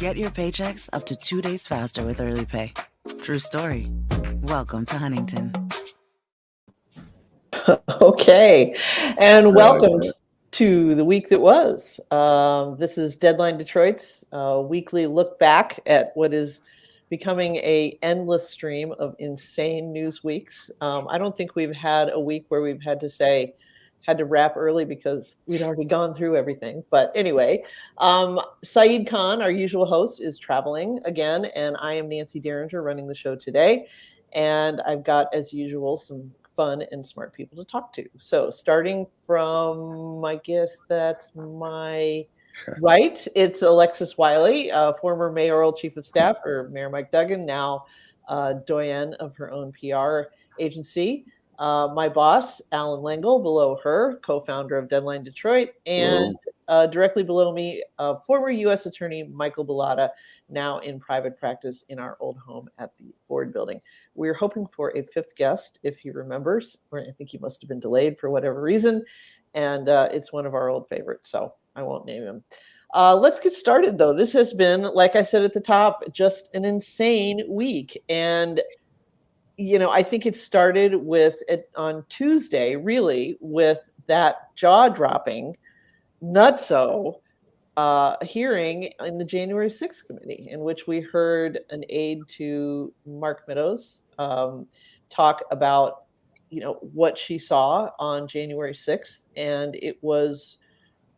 Get your paychecks up to 2 days faster with Early Pay. True story. Welcome to Huntington. Okay, and welcome to the week that was. This is Deadline Detroit's weekly look back at what is becoming a endless stream of insane news weeks. I don't think we've had a week where we've had to wrap early because we'd already gone through everything. But anyway, Saeed Khan, our usual host, is traveling again, and I am Nancy Derringer running the show today. And I've got, as usual, some fun and smart people to talk to. So starting from, I guess that's my right, it's Alexis Wiley, former mayoral chief of staff for Mayor Mike Duggan, now doyen of her own PR agency. My boss, Allan Lengel, below her, co-founder of Deadline Detroit, and directly below me, former U.S. Attorney Michael Bullotta, now in private practice in our old home at the Ford building. We're hoping for a fifth guest, if he remembers, or I think he must have been delayed for whatever reason, and it's one of our old favorites, so I won't name him. Let's get started, though. This has been, like I said at the top, just an insane week, and you know, I think it started on Tuesday, really, with that jaw-dropping, nutso hearing in the January 6th committee, in which we heard an aide to Mark Meadows talk about, you know, what she saw on January 6th, and it was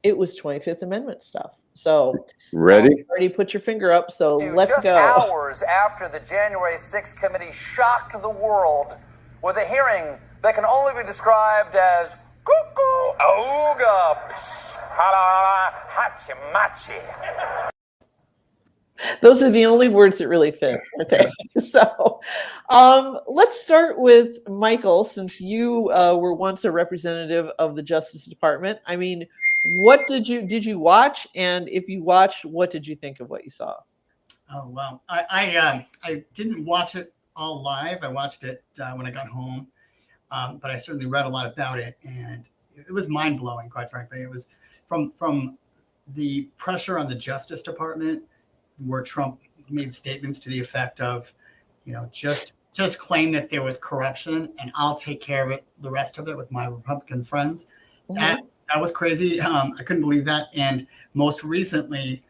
25th Amendment stuff. So ready? Already put your finger up, so let's just go. Hours after the January 6th committee shocked the world with a hearing that can only be described as cuckoo, ooga, psh, hala, hachi machi. Those are the only words that really fit, aren't they? So let's start with Michael, since you were once a representative of the Justice Department. I mean, what did you watch? And if you watched, what did you think of what you saw? Oh, well, I didn't watch it all live. I watched it when I got home, but I certainly read a lot about it, and it was mind-blowing, quite frankly. It was from the pressure on the Justice Department, where Trump made statements to the effect of, you know, just claim that there was corruption and I'll take care of it, the rest of it, with my Republican friends. Mm-hmm. That was crazy. I couldn't believe that. And most recently,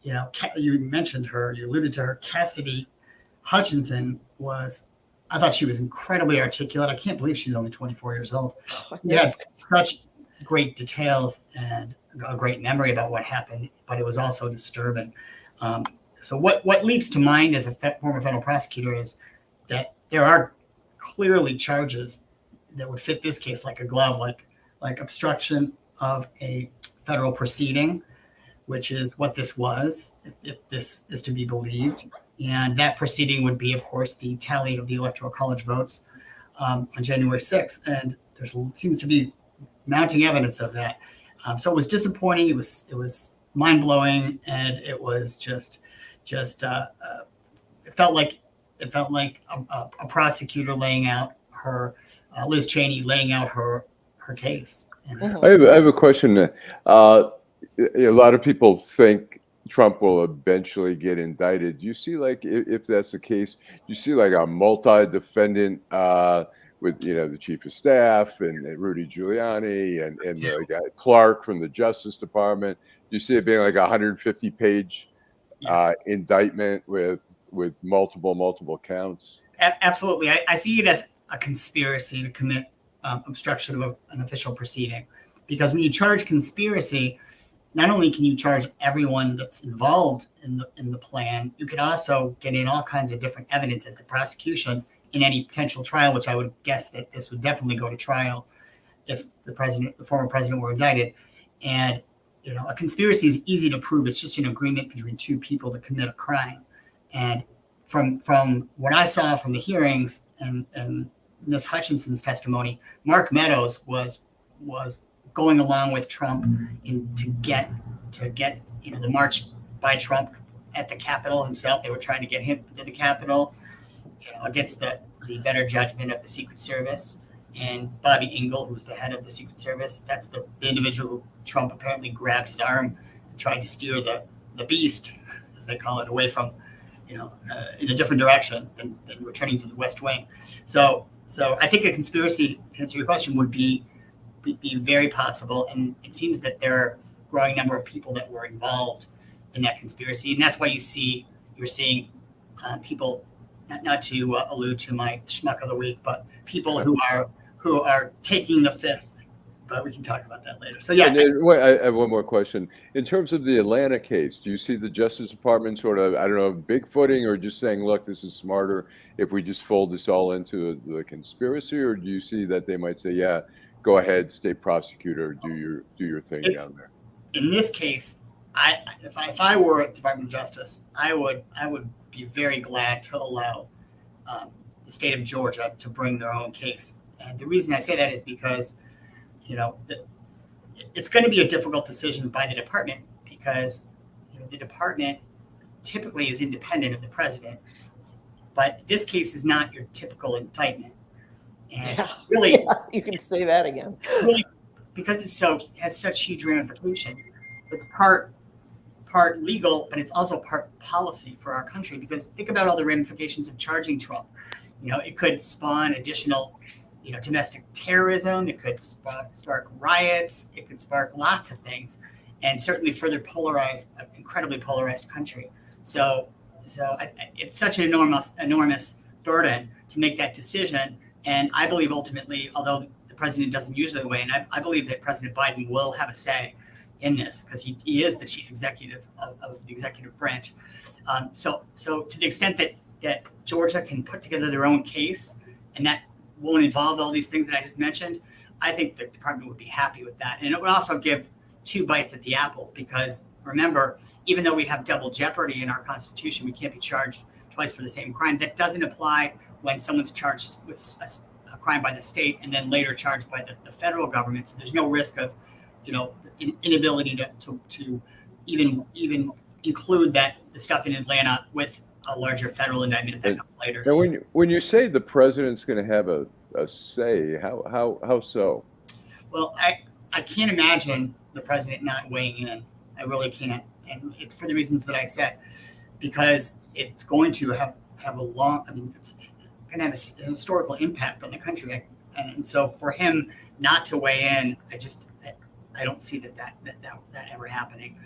you know, you mentioned her, you alluded to her, Cassidy Hutchinson I thought she was incredibly articulate. I can't believe she's only 24 years old. She had such great details and a great memory about what happened, but it was also disturbing. So what leaps to mind as a former federal prosecutor is that there are clearly charges that would fit this case like a glove, like obstruction of a federal proceeding, which is what this was, if this is to be believed. And that proceeding would be, of course, the tally of the Electoral College votes on January 6th. And there seems to be mounting evidence of that. So it was disappointing. It was mind-blowing, and it was just it felt like a prosecutor laying out her Liz Cheney laying out her case. And, I have a question. A lot of people think Trump will eventually get indicted. Do you see, like, if that's the case, do you see like a multi-defendant with, you know, the chief of staff and Rudy Giuliani and the guy Clark from the Justice Department? Do you see it being like a 150-page indictment with multiple counts? Absolutely. I see it as a conspiracy to commit obstruction of an official proceeding, because when you charge conspiracy, not only can you charge everyone that's involved in the plan, you could also get in all kinds of different evidence as the prosecution in any potential trial, which I would guess that this would definitely go to trial if the former president were indicted. And, you know, a conspiracy is easy to prove. It's just an agreement between two people to commit a crime. And from what I saw from the hearings and Ms. Hutchinson's testimony, Mark Meadows was going along with Trump to get you know, the march by Trump at the Capitol himself. They were trying to get him to the Capitol, you know, against the better judgment of the Secret Service. And Bobby Engel, who was the head of the Secret Service, that's the individual who Trump apparently grabbed his arm and tried to steer the beast as they call it, away from, in a different direction than returning to the West Wing. So I think a conspiracy, to answer your question, would be very possible. And it seems that there are a growing number of people that were involved in that conspiracy. And that's why you're seeing people, not to allude to my schmuck of the week, but people who are taking the fifth. But we can talk about that later. So yeah. I have one more question. In terms of the Atlanta case, do you see the Justice Department sort of, bigfooting, or just saying, look, this is smarter if we just fold this all into the conspiracy? Or do you see that they might say, yeah, go ahead, state prosecutor, do your thing down there? In this case, if I were at the Department of Justice, I would be very glad to allow the state of Georgia to bring their own case. And the reason I say that is because it's going to be a difficult decision by the department, because the department typically is independent of the president. But this case is not your typical indictment. And really, you can say that again. Really, because it has such huge ramifications. It's part legal, but it's also part policy for our country. Because think about all the ramifications of charging Trump. It could spawn additional domestic terrorism. It could spark riots. It could spark lots of things, and certainly further polarize an incredibly polarized country. So it's such an enormous burden to make that decision. And I believe ultimately, although the president doesn't usually weigh in, I believe that President Biden will have a say in this, because he is the chief executive of the executive branch. So to the extent that Georgia can put together their own case, and that won't involve all these things that I just mentioned, I think the department would be happy with that. And it would also give two bites at the apple, because remember, even though we have double jeopardy in our Constitution, we can't be charged twice for the same crime. That doesn't apply when someone's charged with a crime by the state and then later charged by the federal government. So there's no risk of, inability to even include the stuff in Atlanta with a larger federal indictment if that comes later. Now, when you say the president's going to have a say, how so? Well, I can't imagine the president not weighing in. I really can't, and it's for the reasons that I said, because it's going to have it's going to have a historical impact on the country, and so for him not to weigh in, I don't see that ever happening.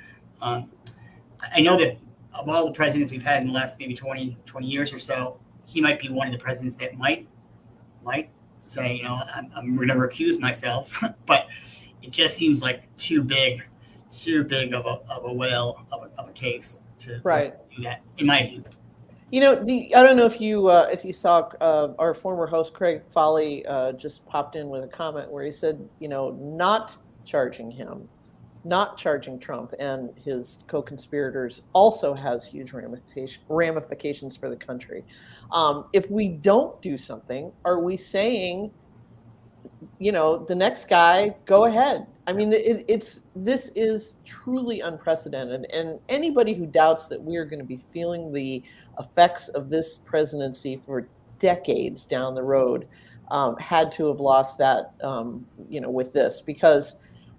I know that of all the presidents we've had in the last maybe 20 years or so, he might be one of the presidents that might say, I'm going to recuse myself, but it just seems like too big of a whale of a case to do that, in my view. I don't know if you saw our former host Craig Foley just popped in with a comment where he said, not charging Trump and his co-conspirators also has huge ramifications for the country. If we don't do something, are we saying, the next guy, go ahead? I mean, this is truly unprecedented, and anybody who doubts that we are going to be feeling the effects of this presidency for decades down the road had to have lost that, with this, because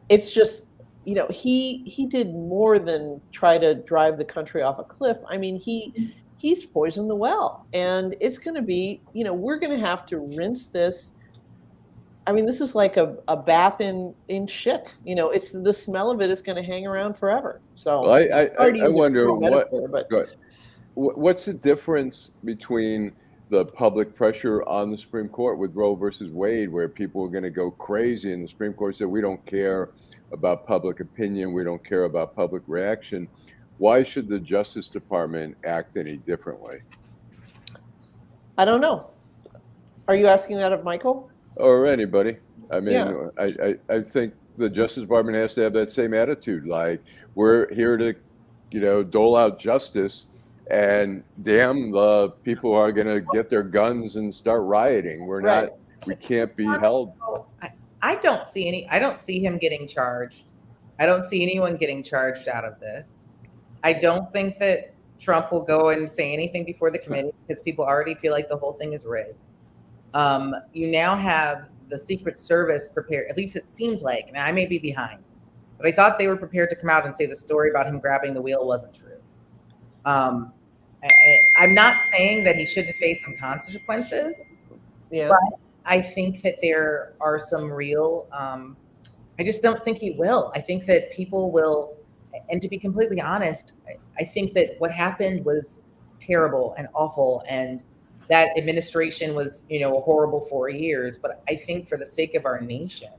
it's just, he did more than try to drive the country off a cliff. I mean, he's poisoned the well, and it's going to be, we're going to have to rinse this. I mean, this is like a bath in shit. It's the smell of it is going to hang around forever. So well, I wonder what's the difference between the public pressure on the Supreme Court with Roe versus Wade, where people are going to go crazy, and the Supreme Court said, we don't care about public opinion, we don't care about public reaction. Why should the Justice Department act any differently? I don't know. Are you asking that of Michael? Or anybody? I mean, yeah. I think the Justice Department has to have that same attitude. Like, we're here to, dole out justice, and damn the people are going to get their guns and start rioting. We can't be held. I don't see him getting charged. I don't see anyone getting charged out of this. I don't think that Trump will go and say anything before the committee, because people already feel like the whole thing is rigged. You now have the Secret Service prepared, at least it seemed like, and I may be behind, but I thought they were prepared to come out and say the story about him grabbing the wheel wasn't true. I'm not saying that he shouldn't face some consequences, but I think that there are some real, I just don't think he will. I think that people will, and to be completely honest, I think that what happened was terrible and awful, and that administration was, a horrible 4 years. But I think for the sake of our nation,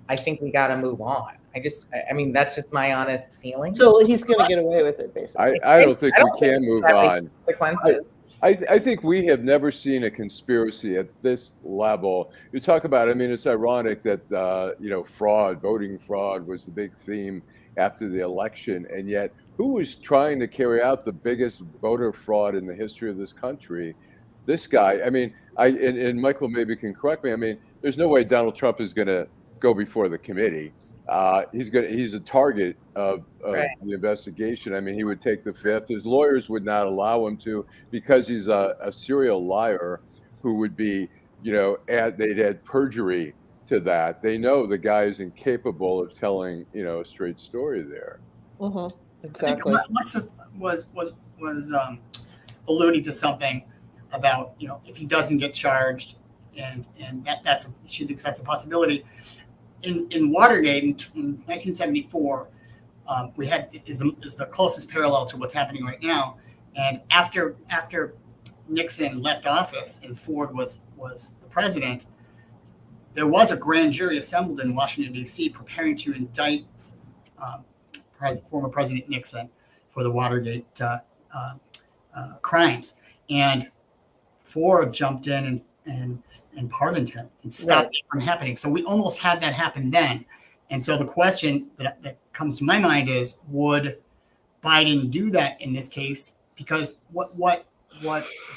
I think we got to move on. I mean, that's just my honest feeling. So he's going to get away with it, basically. I don't think we can move on. Consequences. I think we have never seen a conspiracy at this level. You talk about, it's ironic that, voting fraud was the big theme after the election. And yet, who was trying to carry out the biggest voter fraud in the history of this country? This guy. And Michael maybe can correct me. There's no way Donald Trump is going to go before the committee. He's a target of the investigation. He would take the fifth. His lawyers would not allow him to, because he's a serial liar who would be, they'd add perjury to that. They know the guy is incapable of telling, a straight story there. Mm-hmm. Exactly. Alexis was alluding to something about, if he doesn't get charged, and she thinks that's a possibility. In Watergate in 1974, we had is the closest parallel to what's happening right now. And after Nixon left office and Ford was the president, there was a grand jury assembled in Washington, D.C. preparing to indict former President Nixon for the Watergate crimes. And Ford jumped in and pardoned him and stopped it from happening. So we almost had that happen then. And so the question that comes to my mind is, would Biden do that in this case? Because what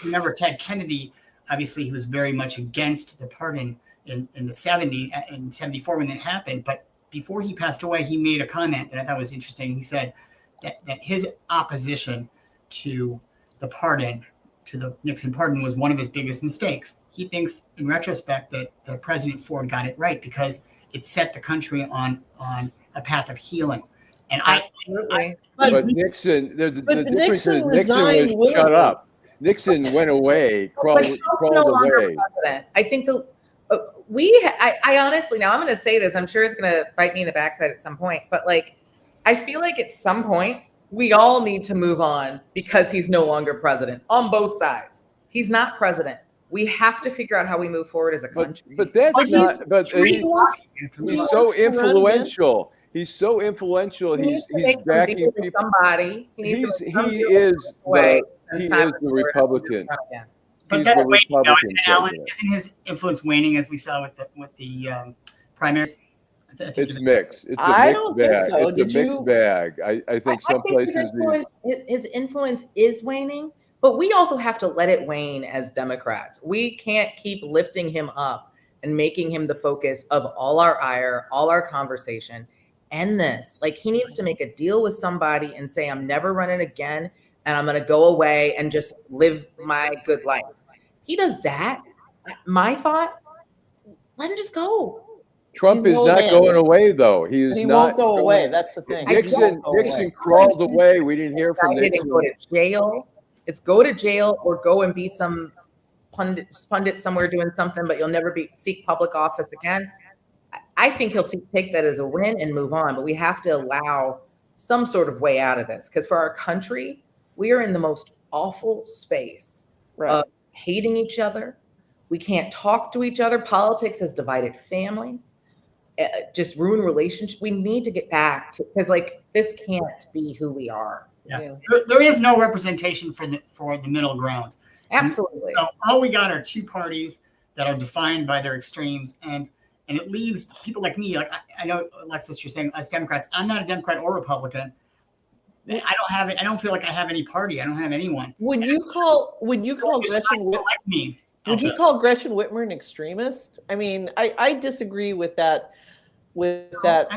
whenever Ted Kennedy, obviously he was very much against the pardon in the 70s, in 74 when it happened. But before he passed away, he made a comment that I thought was interesting. He said that his opposition to the pardon, to the Nixon pardon, was one of his biggest mistakes. He thinks, in retrospect, that President Ford got it right because it set the country on a path of healing. And but Nixon, the difference is Nixon was shut up. Nixon went away, crawled away. President. I think I honestly, now I'm going to say this, I'm sure it's going to bite me in the backside at some point, but I feel like at some point we all need to move on because he's no longer president on both sides. He's not president. We have to figure out how we move forward as a country. But that's not. But he's so influential. He's so influential. He's backing people. Somebody. He is the Republican. But that's waning now, isn't it, Allan? Isn't his influence waning, as we saw with the primaries? It's mixed. It's a mixed bag. So. It's a mixed bag. I think some places his influence is waning, but we also have to let it wane as Democrats. We can't keep lifting him up and making him the focus of all our ire, all our conversation. End this. He needs to make a deal with somebody and say, I'm never running again, and I'm going to go away and just live my good life. He does that. My thought, let him just go. Trump is not going away, though. He won't go away. That's the thing. Nixon crawled away. We didn't hear from Nixon. Go to jail. It's go to jail or go and be some pundit somewhere doing something, but you'll never seek public office again. I think he'll take that as a win and move on, but we have to allow some sort of way out of this, because for our country, we are in the most awful space of hating each other. We can't talk to each other. Politics has divided families, just ruined relationships. We need to get back to, because this can't be who we are. Yeah. There is no representation for the middle ground. Absolutely. So all we got are two parties that are defined by their extremes, and it leaves people like me. I know, Alexis, you're saying as Democrats, I'm not a Democrat or Republican. I don't feel like I have any party. I don't have anyone. Would you call Gretchen Whitmer? Would you call Gretchen Whitmer an extremist? I disagree with that. That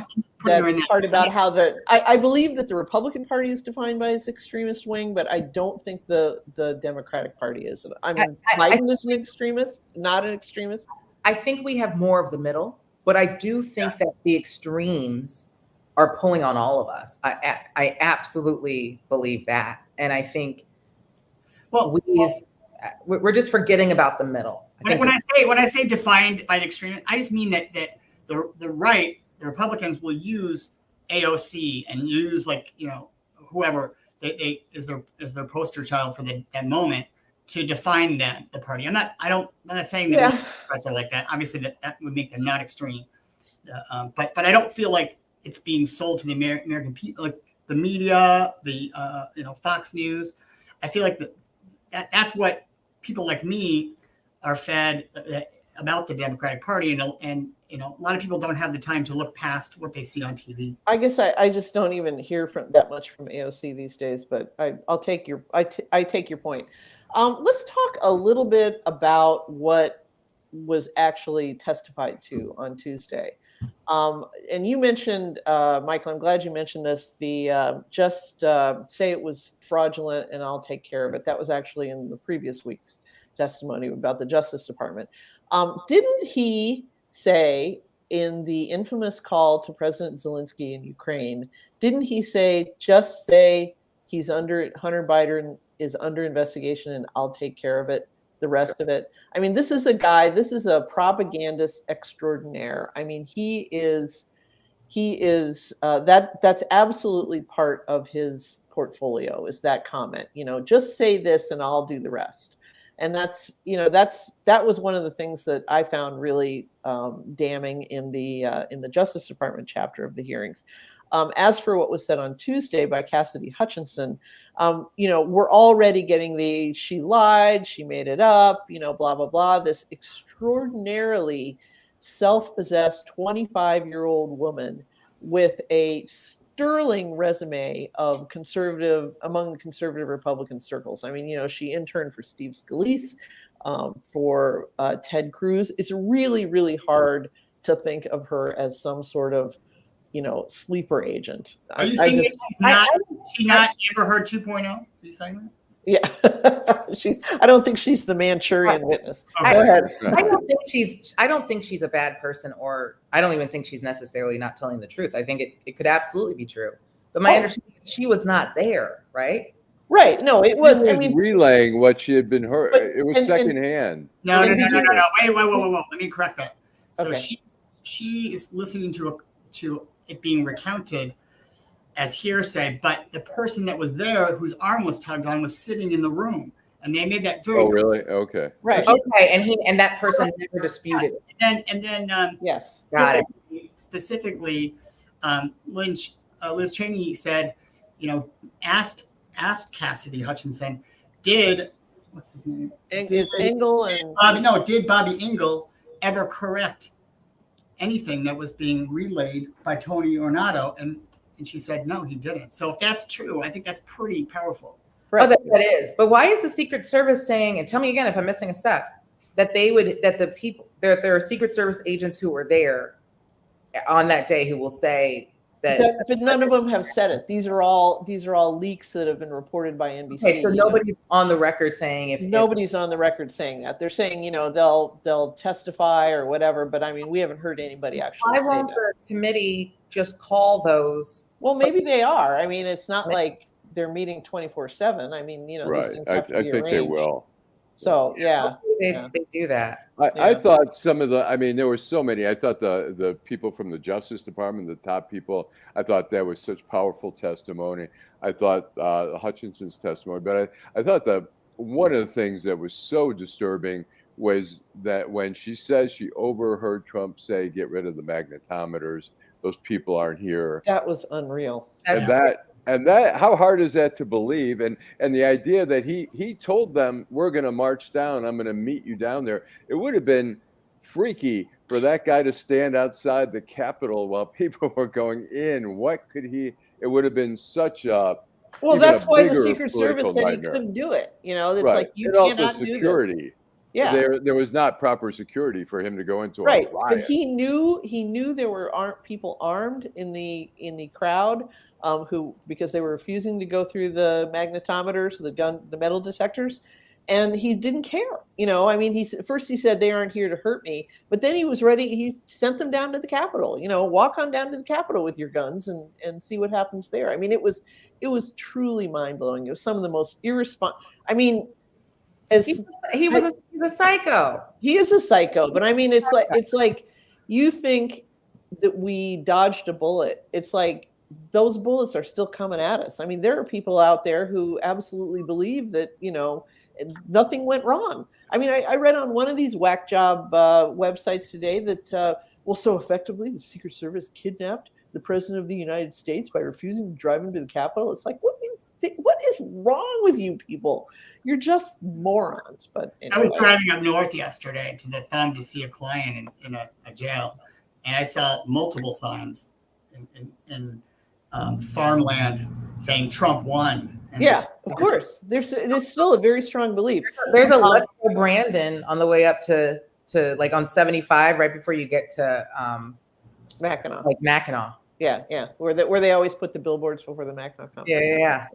part about how I believe that the Republican Party is defined by its extremist wing, but I don't think the Democratic Party is. Biden is an extremist, not an extremist. I think we have more of the middle, but I do think that the extremes are pulling on all of us. I absolutely believe that. And I think we're just forgetting about the middle. When I say defined by the extreme, I just mean that the right, the Republicans will use AOC and use whoever they is their poster child for that moment to define the party. I'm not saying that Democrats are like that. Obviously, that would make them not extreme. But I don't feel like it's being sold to the American people, like the media, the Fox News. I feel like that's what people like me are fed about the Democratic Party, and a lot of people don't have the time to look past what they see on TV. I guess I just don't even hear that much from AOC these days, but I'll take your I take your point. Let's talk a little bit about what was actually testified to on Tuesday. And you mentioned, Michael, I'm glad you mentioned this, the just say it was fraudulent and I'll take care of it. That was actually in the previous week's testimony about the Justice Department. Didn't he say in the infamous call to President Zelensky in Ukraine, didn't he say, just say Hunter Biden is under investigation and I'll take care of it, the rest of it? I mean, this is a propagandist extraordinaire. I mean, that's absolutely part of his portfolio, is that comment, just say this and I'll do the rest. And that was one of the things that I found really damning in the Justice Department chapter of the hearings. As for what was said on Tuesday by Cassidy Hutchinson, we're already getting she lied, she made it up, blah, blah, blah, this extraordinarily self-possessed 25-year-old woman with a sterling resume of among conservative Republican circles. I mean, she interned for Steve Scalise, for Ted Cruz. It's really, really hard to think of her as some sort of sleeper agent. Are you saying she's not Amber Heard 2.0? Are you saying that? Yeah, I don't think she's the Manchurian witness. Okay. Go ahead. I don't think she's a bad person, or I don't even think she's necessarily not telling the truth. I think it could absolutely be true. But my understanding is she was not there, right? Right. No, it was. Relaying what she had been heard. It was secondhand. No. Wait. Let me correct that. So okay. she is listening to it being recounted as hearsay, but the person that was there, whose arm was tugged on, was sitting in the room, and they made that very. Oh, really? Okay. Right. Okay, and that person never disputed it. And then yes, got it. Specifically, Liz Cheney said, asked Cassidy Hutchinson, what's his name? Engel did Bobby Engel ever correct anything that was being relayed by Tony Ornato? And she said, no, he didn't. So if that's true, I think that's pretty powerful. Right. Oh, that is. But why is the Secret Service saying, and tell me again if I'm missing a step, that there are Secret Service agents who were there on that day who will say that, but none of them have said it. These are all leaks that have been reported by NBC. Okay, so nobody's on the record saying nobody's on the record saying that. They're saying, they'll testify or whatever, but I mean, we haven't heard anybody actually say that. Why won't the committee just call those? Well, maybe they are. I mean, it's not like they're meeting 24/7. I mean, right. these things have to be I think arranged. they will. So they do that. I thought there were so many. I thought the people from the Justice Department, the top people, I thought that was such powerful testimony. I thought Hutchinson's testimony, but I thought that one of the things that was so disturbing was that when she says she overheard Trump say, get rid of the magnetometers, those people aren't here. That was unreal. And that, how hard is that to believe? And the idea that he told them, we're going to march down, I'm going to meet you down there. It would have been freaky for that guy to stand outside the Capitol while people were going in. What could it would have been such a. Well, that's why the Secret Service said he couldn't do it. It's right. like, you and cannot also security. do this. Yeah. There was not proper security for him to go into a riot. But he knew there were people armed in the crowd. Because they were refusing to go through the magnetometers, the metal detectors, And he didn't care. I mean, first he said they aren't here to hurt me, but then he was ready. He sent them down to the Capitol. Walk on down to the Capitol with your guns and see what happens there. I mean, it was truly mind blowing. It was some of the most irresponsible. I mean, he's a psycho. He is a psycho, but I mean, it's like you think that we dodged a bullet. It's like those bullets are still coming at us. I mean, there are people out there who absolutely believe that nothing went wrong. I mean, I read on one of these whack job websites today that, so effectively the Secret Service kidnapped the President of the United States by refusing to drive him to the Capitol. It's like, what is wrong with you people? You're just morons. But anyway. I was driving up north yesterday to the Defund to see a client in a jail, and I saw multiple signs in farmland saying Trump won. And of course. There's still a very strong belief. There's a Let's Go Brandon on the way up to like on 75, right before you get to Mackinac. Like Mackinac. Yeah. Where they always put the billboards before the Mackinac conference. Yeah.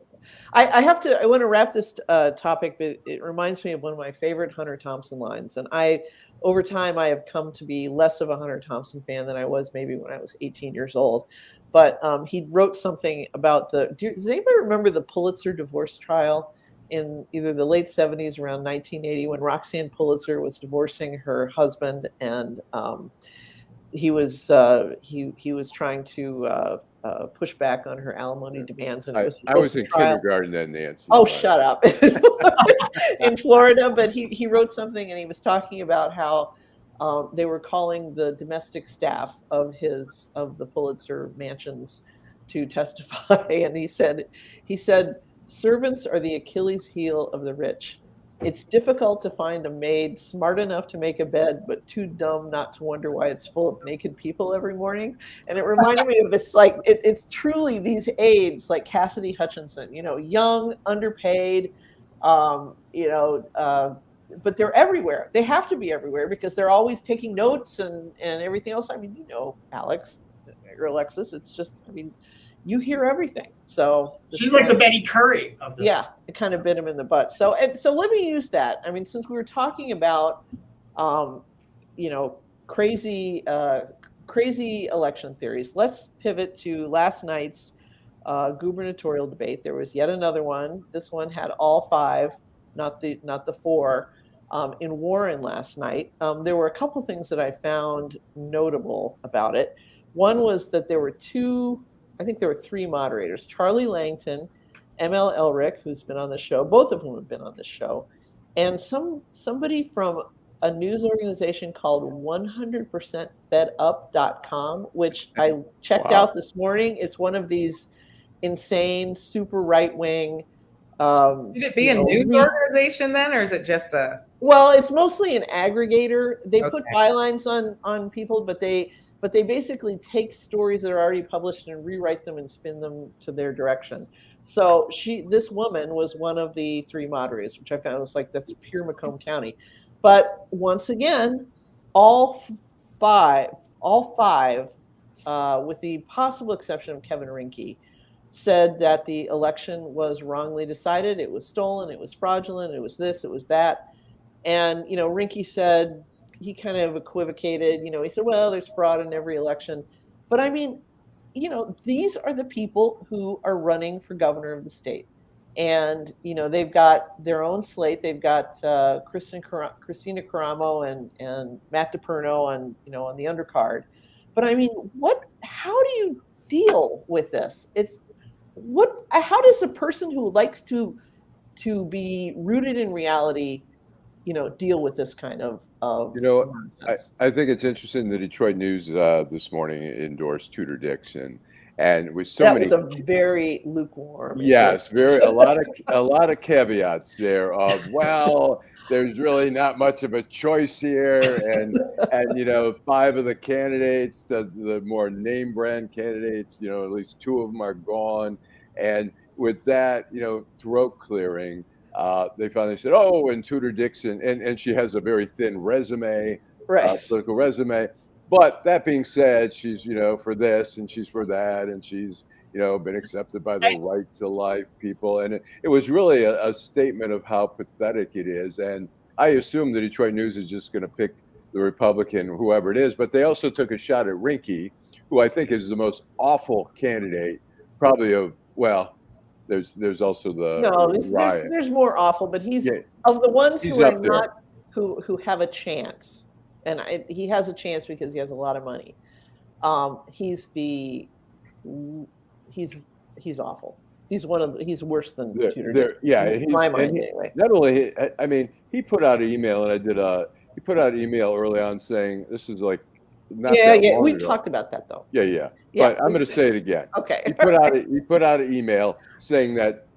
I want to wrap this topic, but it reminds me of one of my favorite Hunter Thompson lines. And over time, I have come to be less of a Hunter Thompson fan than I was maybe when I was 18 years old. But he wrote something about does anybody remember the Pulitzer divorce trial in either the late 70s, around 1980, when Roxanne Pulitzer was divorcing her husband, and he was trying to push back on her alimony demands. And I was in kindergarten then, Nancy. Oh, shut up. In Florida, but he wrote something, and he was talking about how they were calling the domestic staff of the Pulitzer mansions to testify, and he said, servants are the Achilles heel of the rich. It's difficult to find a maid smart enough to make a bed, but too dumb not to wonder why it's full of naked people every morning. And it reminded me of this, like, it's truly these aides like Cassidy Hutchinson, young, underpaid, but they're everywhere. They have to be everywhere because they're always taking notes and everything else. I mean, Alex or Alexis, it's just, I mean, you hear everything. So she's like the Betty Curry of this. Yeah, it kind of bit him in the butt. So let me use that. I mean, since we were talking about, crazy election theories, let's pivot to last night's gubernatorial debate. There was yet another one. This one had all five, not the four, in Warren last night. There were a couple things that I found notable about it. One was that there were three moderators: Charlie Langton, M.L. Elric, who's been on the show, both of whom have been on the show, and somebody from a news organization called 100%fedup.com, which I checked out this morning. It's one of these insane, super right-wing. Should it be a news organization then, or is it just a? Well, it's mostly an aggregator. They put bylines on people, but they basically take stories that are already published and rewrite them and spin them to their direction. So this woman was one of the three moderators, which I found was like, that's pure Macomb County. But once again, all five, with the possible exception of Kevin Rinke, said that the election was wrongly decided. It was stolen. It was fraudulent. It was this. It was that. And Rinke said, he kind of equivocated. He said, well, there's fraud in every election. But I mean, these are the people who are running for governor of the state. And, they've got their own slate. They've got Christina Caramo and Matt DePerno on the undercard. But I mean, how do you deal with this? How does a person who likes to be rooted in reality, deal with this kind of nonsense? I think it's interesting. The Detroit News this morning endorsed Tudor Dixon, and with so many. That was a very lukewarm. Yes, a lot of caveats there. Of there's really not much of a choice here, and five of the candidates, the more name brand candidates, at least two of them are gone, and with that, throat clearing. They finally said, and Tudor Dixon, and she has a very thin resume, political resume. But that being said, she's, for this and she's for that, and she's, been accepted by the right to life people. And it was really a statement of how pathetic it is. And I assume the Detroit News is just going to pick the Republican, whoever it is. But they also took a shot at Rinke, who I think is the most awful candidate, probably there's also the there's more awful, but he's of the ones who are not who have a chance, and he has a chance because he has a lot of money. He's awful. He's worse than Tudor. In my mind, anyway. Not only, I mean, he put out an email, and he put out an email early on saying this is like not that long we ago. talked about that though. Yeah. But I'm going to say it again. Okay. He put out an email saying that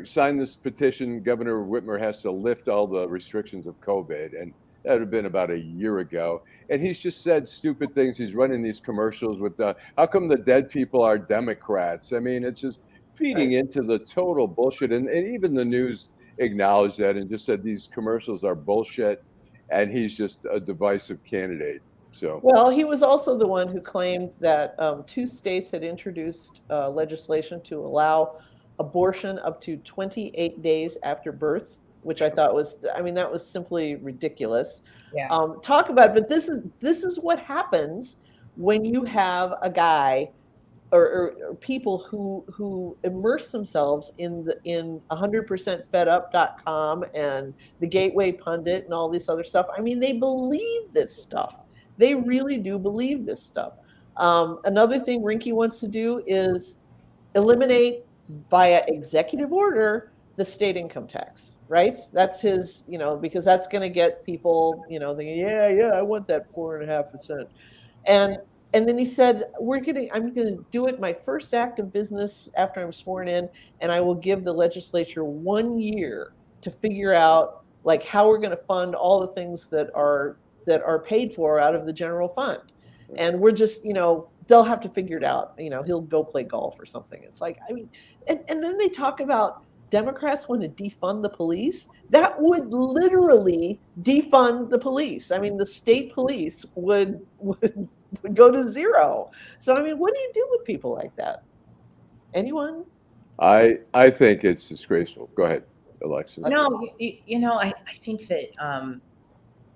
sign this petition. Governor Whitmer has to lift all the restrictions of COVID, and that would have been about a year ago. And he's just said stupid things. He's running these commercials with how come the dead people are Democrats? I mean, it's just feeding into the total bullshit. And even the news acknowledged that and just said these commercials are bullshit. And he's just a divisive candidate. So, well, he was also the one who claimed that 2 states had introduced legislation to allow abortion up to 28 days after birth, which I thought that was simply ridiculous. Yeah. Talk about, but this is what happens when you have a guy or people who immerse themselves in 100%fedup.com and the Gateway Pundit and all this other stuff. I mean, they believe this stuff. They really do believe this stuff. Another thing Rinke wants to do is eliminate via executive order the state income tax, right? That's his, because that's going to get people, thinking, I want that 4.5%. And then he said, I'm going to do it my first act of business after I'm sworn in, and I will give the legislature 1 year to figure out like how we're going to fund all the things that are paid for out of the general fund. And we're just, they'll have to figure it out. He'll go play golf or something. It's like, I mean, and then they talk about Democrats want to defund the police. That would literally defund the police. I mean, the state police would go to zero. So, I mean, what do you do with people like that? Anyone? I think it's disgraceful. Go ahead, Alexis. No, I think that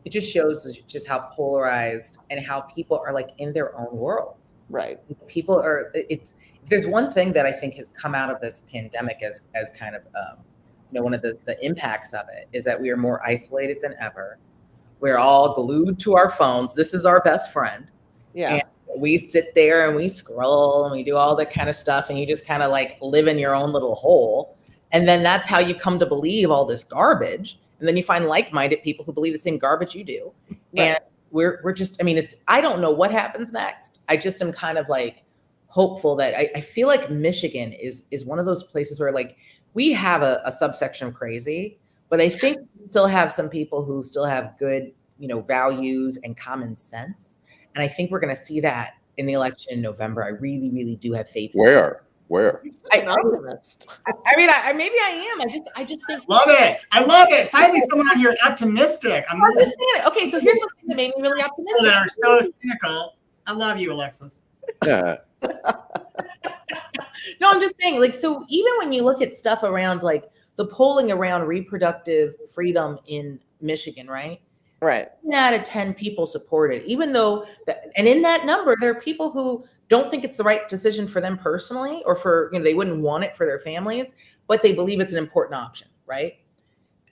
it just shows just how polarized and how people are like in their own worlds. Right. People are, if there's one thing that I think has come out of this pandemic as kind of, one of the impacts of it is that we are more isolated than ever. We're all glued to our phones. This is our best friend. Yeah. And we sit there and we scroll and we do all that kind of stuff. And you just kind of like live in your own little hole. And then that's how you come to believe all this garbage. And then you find like-minded people who believe the same garbage you do. Right. And we're just, I don't know what happens next. I just am kind of like hopeful that I feel like Michigan is one of those places where like we have a subsection of crazy, but I think we still have some people who still have good, values and common sense. And I think we're going to see that in the election in November. I really, really do have faith. Where? I'm an optimist. Maybe I am. I just think. Love it. I love it. Finally, someone on here optimistic. I'm just saying. Okay, so here's what made me really optimistic. That are so cynical. I love you, Alexis. Yeah. No, I'm just saying. Like, so even when you look at stuff around like the polling around reproductive freedom in Michigan, right? Right. 7 out of 10 people support it, even though, and in that number, there are people who don't think it's the right decision for them personally, or for, they wouldn't want it for their families, but they believe it's an important option, right?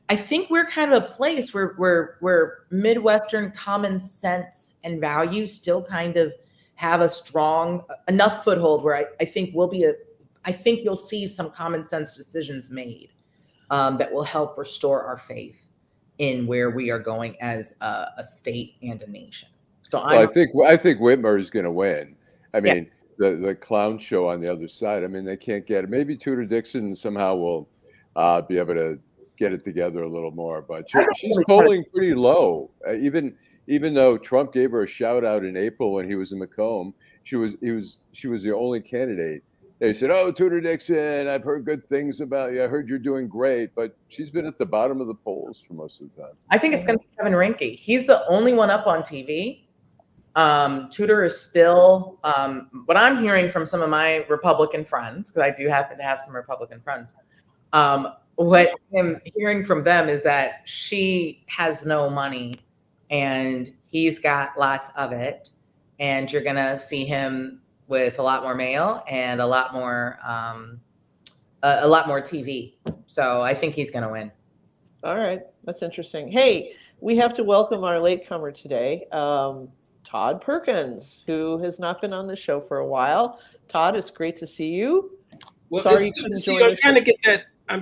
I think we're kind of a place where Midwestern common sense and values still kind of have a strong enough foothold where I think I think you'll see some common sense decisions made that will help restore our faith in where we are going as a state and a nation. So I think Whitmer is going to win. I mean, the clown show on the other side. I mean, they can't get it. Maybe Tudor Dixon somehow will be able to get it together a little more. But she's polling pretty low. Even though Trump gave her a shout out in April when he was in Macomb, she was the only candidate. They said, "Oh, Tudor Dixon, I've heard good things about you. I heard you're doing great," but she's been at the bottom of the polls for most of the time. I think it's going to be Kevin Rinke. He's the only one up on TV. Tudor is still, what I'm hearing from some of my Republican friends, because I do happen to have some Republican friends, what I'm hearing from them is that she has no money and he's got lots of it. And you're going to see him with a lot more mail and a lot more TV. So I think he's going to win. All right. That's interesting. Hey, we have to welcome our latecomer today, Todd Perkins, who has not been on the show for a while. Todd, it's great to see you. Well, Sorry you couldn't join us. I'm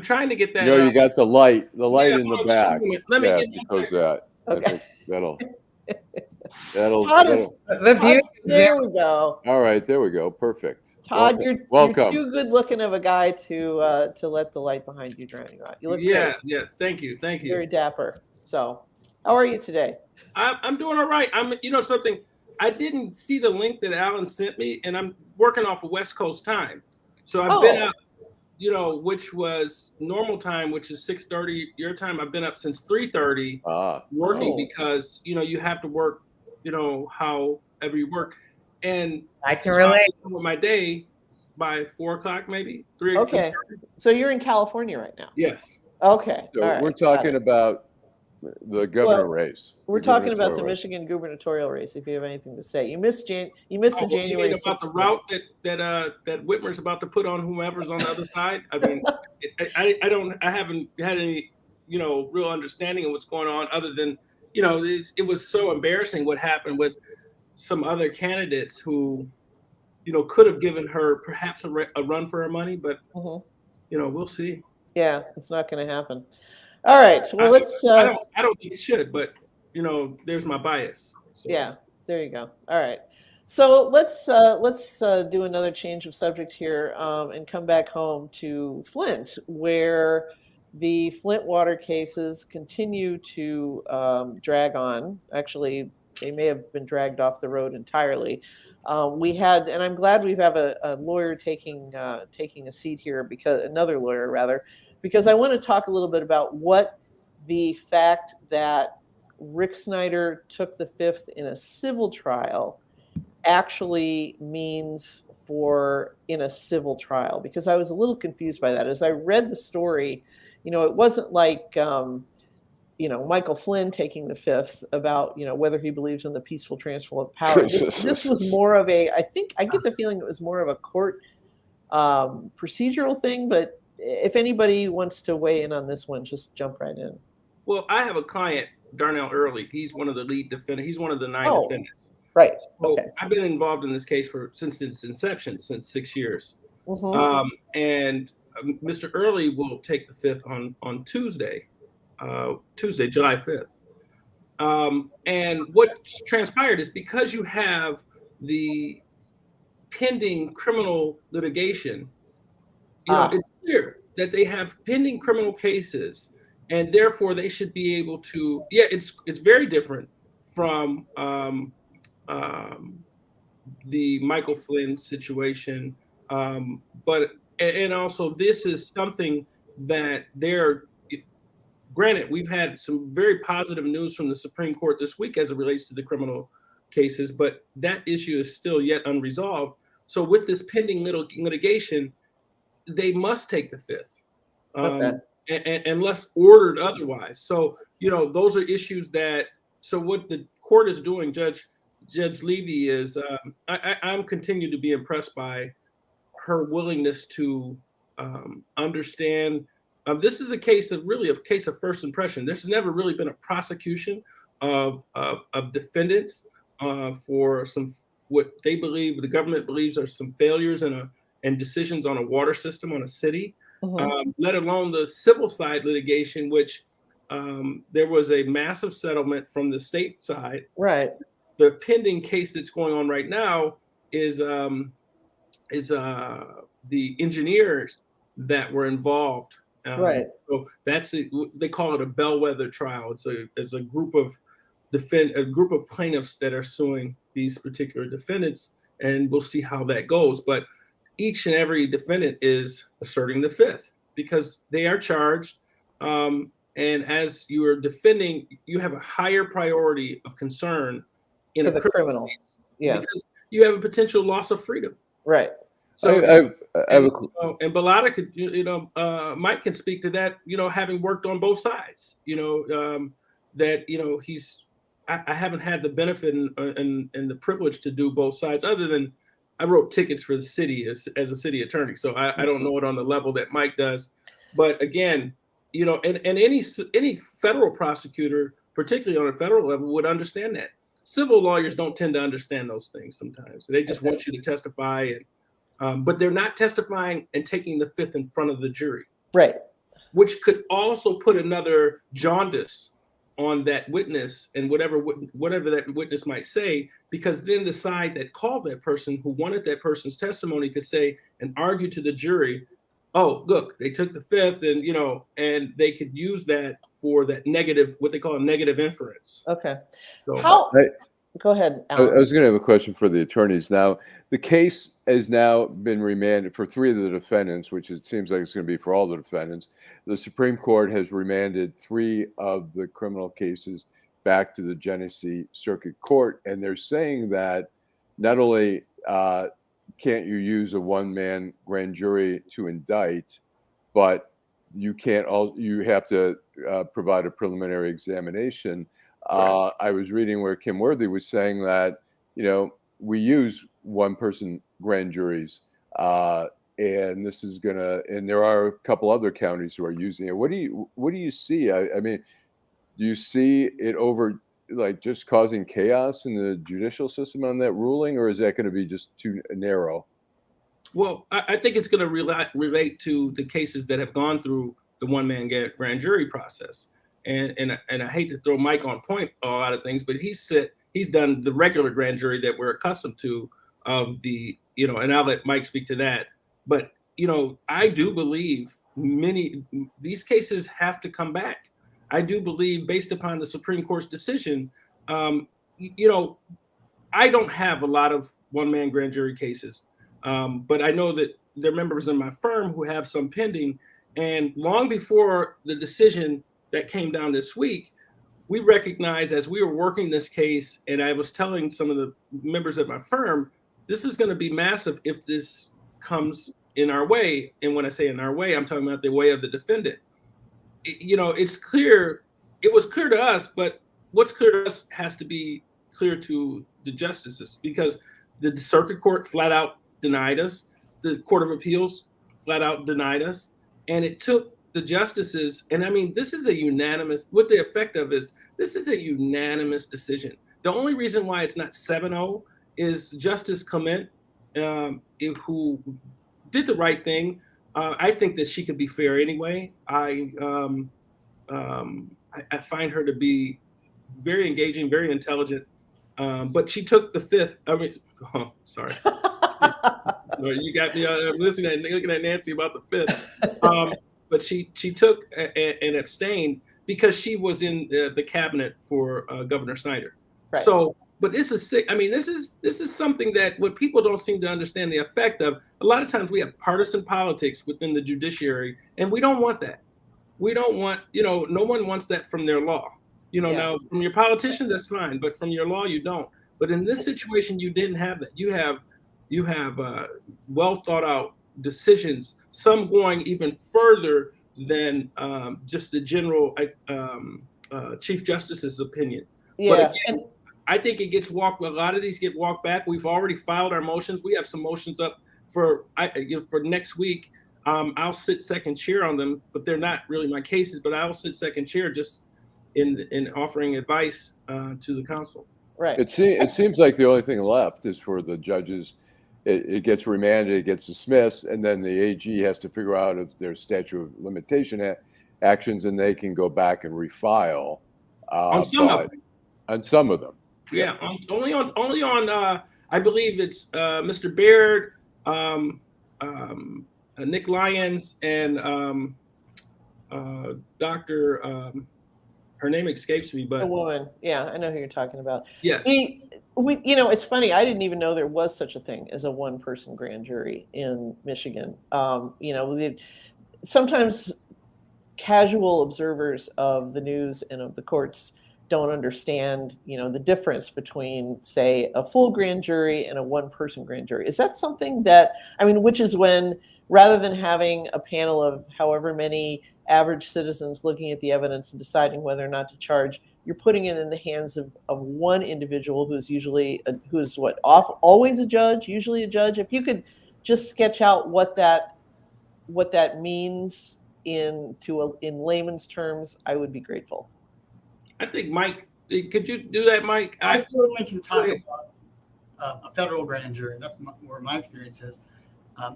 trying to get that. You got the light in the hold on just a back. moment. Let me get because that. Okay. I think that'll. Todd is The beauty there we go. All right, there we go. Perfect. Todd, Welcome. you're too good looking of a guy to let the light behind you drown you out. You look great. Yeah. Thank you. Very dapper. So, how are you today? I'm doing all right. Something. I didn't see the link that Allan sent me, and I'm working off of West Coast time, so I've been up. Which was normal time, which is 6:30 your time. I've been up since 3:30 working because you have to work, however you work, and I can relate with my day by 4 o'clock, maybe 3. Okay, so you're in California right now. Yes. Okay. So all right. we're talking about the governor race. We're talking about the Michigan gubernatorial race. If you have anything to say, you missed the January 6th about the route that Whitmer's about to put on whomever's on the other side. I mean, I haven't had any real understanding of what's going on, other than it was so embarrassing what happened with some other candidates who could have given her perhaps a run for her money, but we'll see. Yeah, it's not going to happen. All right. Well, let's. I don't think it should, but there's my bias. So. Yeah, there you go. All right. So let's do another change of subject here and come back home to Flint, where the Flint water cases continue to drag on. Actually, they may have been dragged off the road entirely. And I'm glad we have a lawyer taking a seat here, another lawyer rather. Because I want to talk a little bit about what the fact that Rick Snyder took the fifth in a civil trial actually means in a civil trial, because I was a little confused by that. As I read the story, it wasn't like, Michael Flynn taking the fifth about, whether he believes in the peaceful transfer of power. This was more of I get the feeling it was more of a court procedural thing, but if anybody wants to weigh in on this one, just jump right in. Well, I have a client, Darnell Early. He's one of the lead defendants. He's one of the 9 defendants. Right. So okay. I've been involved in this case since its inception, since 6 years. Mm-hmm. And Mr. Early will take the fifth on Tuesday, July 5th. And what transpired is, because you have the pending criminal litigation, it's clear that they have pending criminal cases, and therefore they should be able to. Yeah, it's very different from the Michael Flynn situation, but also this is something that granted, we've had some very positive news from the Supreme Court this week as it relates to the criminal cases, but that issue is still yet unresolved. So with this pending litigation, they must take the fifth, unless ordered otherwise. So, those are issues that. So what the court is doing, Judge Levy, is I'm continue to be impressed by her willingness to understand. This is a case of first impression. There's never really been a prosecution of defendants for what they believe, the government believes, are some failures and decisions on a water system, on a city, let alone the civil side litigation, which there was a massive settlement from the state side. Right. The pending case that's going on right now is the engineers that were involved. Right. So they call it a bellwether trial. It's a group of plaintiffs that are suing these particular defendants, and we'll see how that goes. But each and every defendant is asserting the fifth because they are charged. And as you are defending, you have a higher priority of concern in For a the criminal. case, Yeah. because you have a potential loss of freedom. Right. So and Bullotta could, Mike can speak to that, having worked on both sides, that, I haven't had the benefit and the privilege to do both sides, other than I wrote tickets for the city as a city attorney. So I don't know it on the level that Mike does. But again, and any federal prosecutor, particularly on a federal level, would understand that. Civil lawyers don't tend to understand those things sometimes. They just want you to testify, but they're not testifying and taking the fifth in front of the jury. Right. Which could also put another jaundice on that witness and whatever that witness might say, because then the side that called that person, who wanted that person's testimony, could say and argue to the jury, oh, look, they took the fifth, and they could use that for that negative, what they call a negative inference. Okay. So, Go ahead, I Allan. was going to have a question for the attorneys. Now, the case has now been remanded for 3 of the defendants, which it seems like it's going to be for all the defendants. The Supreme Court has remanded 3 of the criminal cases back to the Genesee Circuit Court, and they're saying that not only can't you use a one-man grand jury to indict, but you have to provide a preliminary examination. Right. I was reading where Kim Worthy was saying that, we use one-person grand juries, and this is and there are a couple other counties who are using it. What do you see? I mean, do you see it just causing chaos in the judicial system on that ruling, or is that going to be just too narrow? Well, I think it's going to relate to the cases that have gone through the one-man grand jury process. And I hate to throw Mike on point a lot of things, but he's done the regular grand jury that we're accustomed to of the, and I'll let Mike speak to that. But, I do believe these cases have to come back. I do believe, based upon the Supreme Court's decision, I don't have a lot of one-man grand jury cases, but I know that there are members in my firm who have some pending. And long before the decision that came down this week, we recognized, as we were working this case, and I was telling some of the members of my firm, this is going to be massive if this comes in our way. And when I say in our way, I'm talking about the way of the defendant. It's clear, it was clear to us, but what's clear to us has to be clear to the justices, because the circuit court flat out denied us. The Court of Appeals flat out denied us. And it took the justices, and I mean, this is a unanimous, what the effect of is, this is a unanimous decision. The only reason why it's not 7-0 is Justice Clement, who did the right thing. I think that she could be fair anyway. I find her to be very engaging, very intelligent, but she took the fifth. Sorry. You got me listening, looking at Nancy about the fifth. But she took and abstained because she was in the cabinet for Governor Snyder. Right. So, but this is sick. I mean, this is something that what people don't seem to understand the effect of. A lot of times we have partisan politics within the judiciary, and we don't want that. We don't want, no one wants that from their law. Now from your politician, that's fine, but from your law, you don't. But in this situation, you didn't have that. You have well thought out decisions, some going even further than just the general Chief Justice's opinion. Yeah, but again, I think it gets walked. A lot of these get walked back. We've already filed our motions. We have some motions up for next week. I'll sit second chair on them, but they're not really my cases. But I'll sit second chair just in offering advice to the council. Right. It seems like the only thing left is for the judges. It gets remanded, it gets dismissed, and then the AG has to figure out if there's statute of limitation actions, and they can go back and refile on some of them. On some of them. Yeah, only on I believe it's Mr. Baird, Nick Lyons, and Dr. Her name escapes me, but the woman. Yeah, I know who you're talking about. Yes. We it's funny. I didn't even know there was such a thing as a one-person grand jury in Michigan. Sometimes casual observers of the news and of the courts don't understand, the difference between, say, a full grand jury and a one-person grand jury. Is that something that, which is when, rather than having a panel of however many average citizens looking at the evidence and deciding whether or not to charge, you're putting it in the hands of one individual who's usually always a judge, usually a judge. If you could just sketch out what that means in layman's terms, I would be grateful. I think, Mike, could you do that, Mike? I certainly can talk about a federal grand jury. That's where my experience is.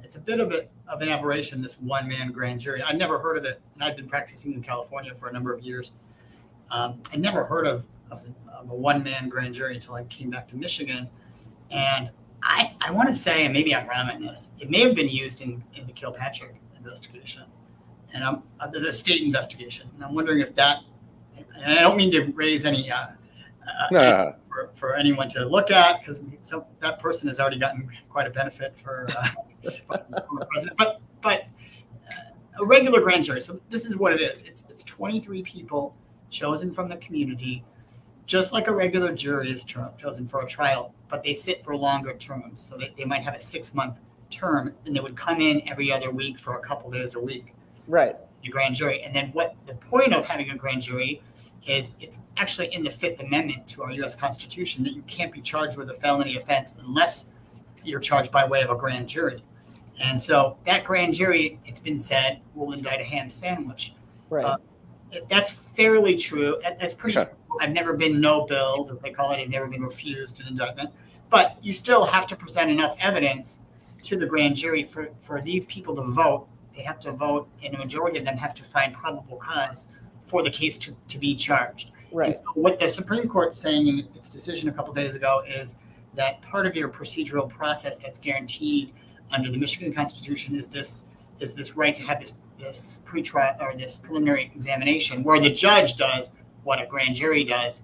It's a bit of an aberration, this one-man grand jury. I'd never heard of it, and I've been practicing in California for a number of years. I never heard of a one-man grand jury until I came back to Michigan. And I want to say, and maybe I'm wrong on this, it may have been used in the Kilpatrick investigation, and the state investigation. And I'm wondering if that, and I don't mean to raise any for anyone to look at, because that person has already gotten quite a benefit for the president. But a regular grand jury. So this is what it is. It's 23 people chosen from the community, just like a regular jury is chosen for a trial, but they sit for longer terms. So they might have a 6-month term, and they would come in every other week for a couple days a week. Right. The grand jury. And then what the point of having a grand jury is, it's actually in the 5th Amendment to our U.S. Constitution that you can't be charged with a felony offense unless you're charged by way of a grand jury. And so that grand jury, it's been said, will indict a ham sandwich. Right. That's fairly true. That's pretty true. I've never been no-billed, as they call it. I've never been refused an indictment. But you still have to present enough evidence to the grand jury for these people to vote. They have to vote, and a majority of them have to find probable cause for the case to be charged. Right. And so what the Supreme Court's saying in its decision a couple days ago is that part of your procedural process that's guaranteed under the Michigan Constitution is this right to have this pretrial or this preliminary examination where the judge does what a grand jury does,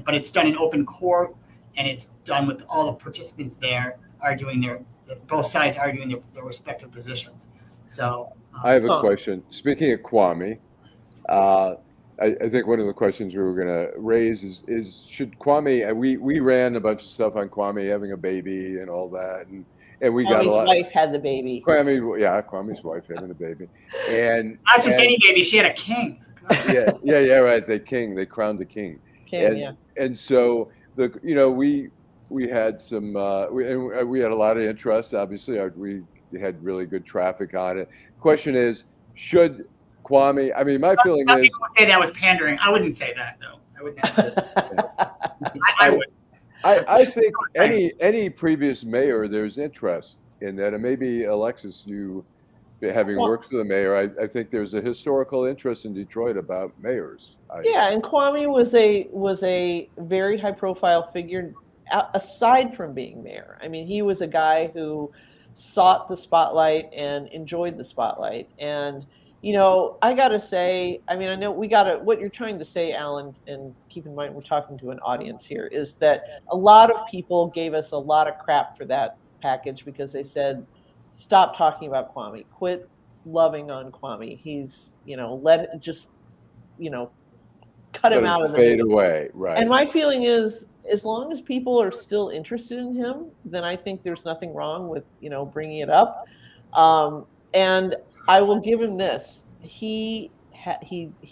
but it's done in open court, and it's done with all the participants there arguing both sides arguing their respective positions. So I have a question. Speaking of Kwame, I think one of the questions we were going to raise is should Kwame, we ran a bunch of stuff on Kwame having a baby and all that, and we got a lot. Kwame's wife had the baby. Kwame's wife having a baby, and not just any baby, she had a king. yeah, right. They crowned the king. And so we had some we had a lot of interest. Obviously, we had really good traffic on it. Question is, should Kwame? My feeling Some is people would say that was pandering. I wouldn't say that though. I wouldn't say that. I would. I think any previous mayor, there's interest in that, and maybe Alexis, you having worked for the mayor, I think there's a historical interest in Detroit about mayors. And Kwame was a very high-profile figure aside from being mayor. He was a guy who sought the spotlight and enjoyed the spotlight. And I gotta say, I know what you're trying to say, Allan, and keep in mind we're talking to an audience here, is that a lot of people gave us a lot of crap for that package because they said, stop talking about Kwame, quit loving on Kwame. He's, cut him out of the fade away, right? And my feeling is, as long as people are still interested in him, then I think there's nothing wrong with bringing it up. And I will give him this: he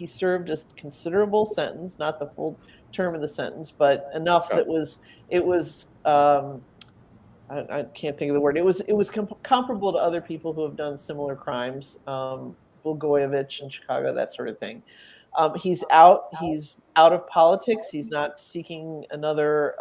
served a considerable sentence, not the full term of the sentence, but enough that it was. I can't think of the word. It was comparable to other people who have done similar crimes, Blagojevich in Chicago, that sort of thing. He's out of politics. He's not seeking another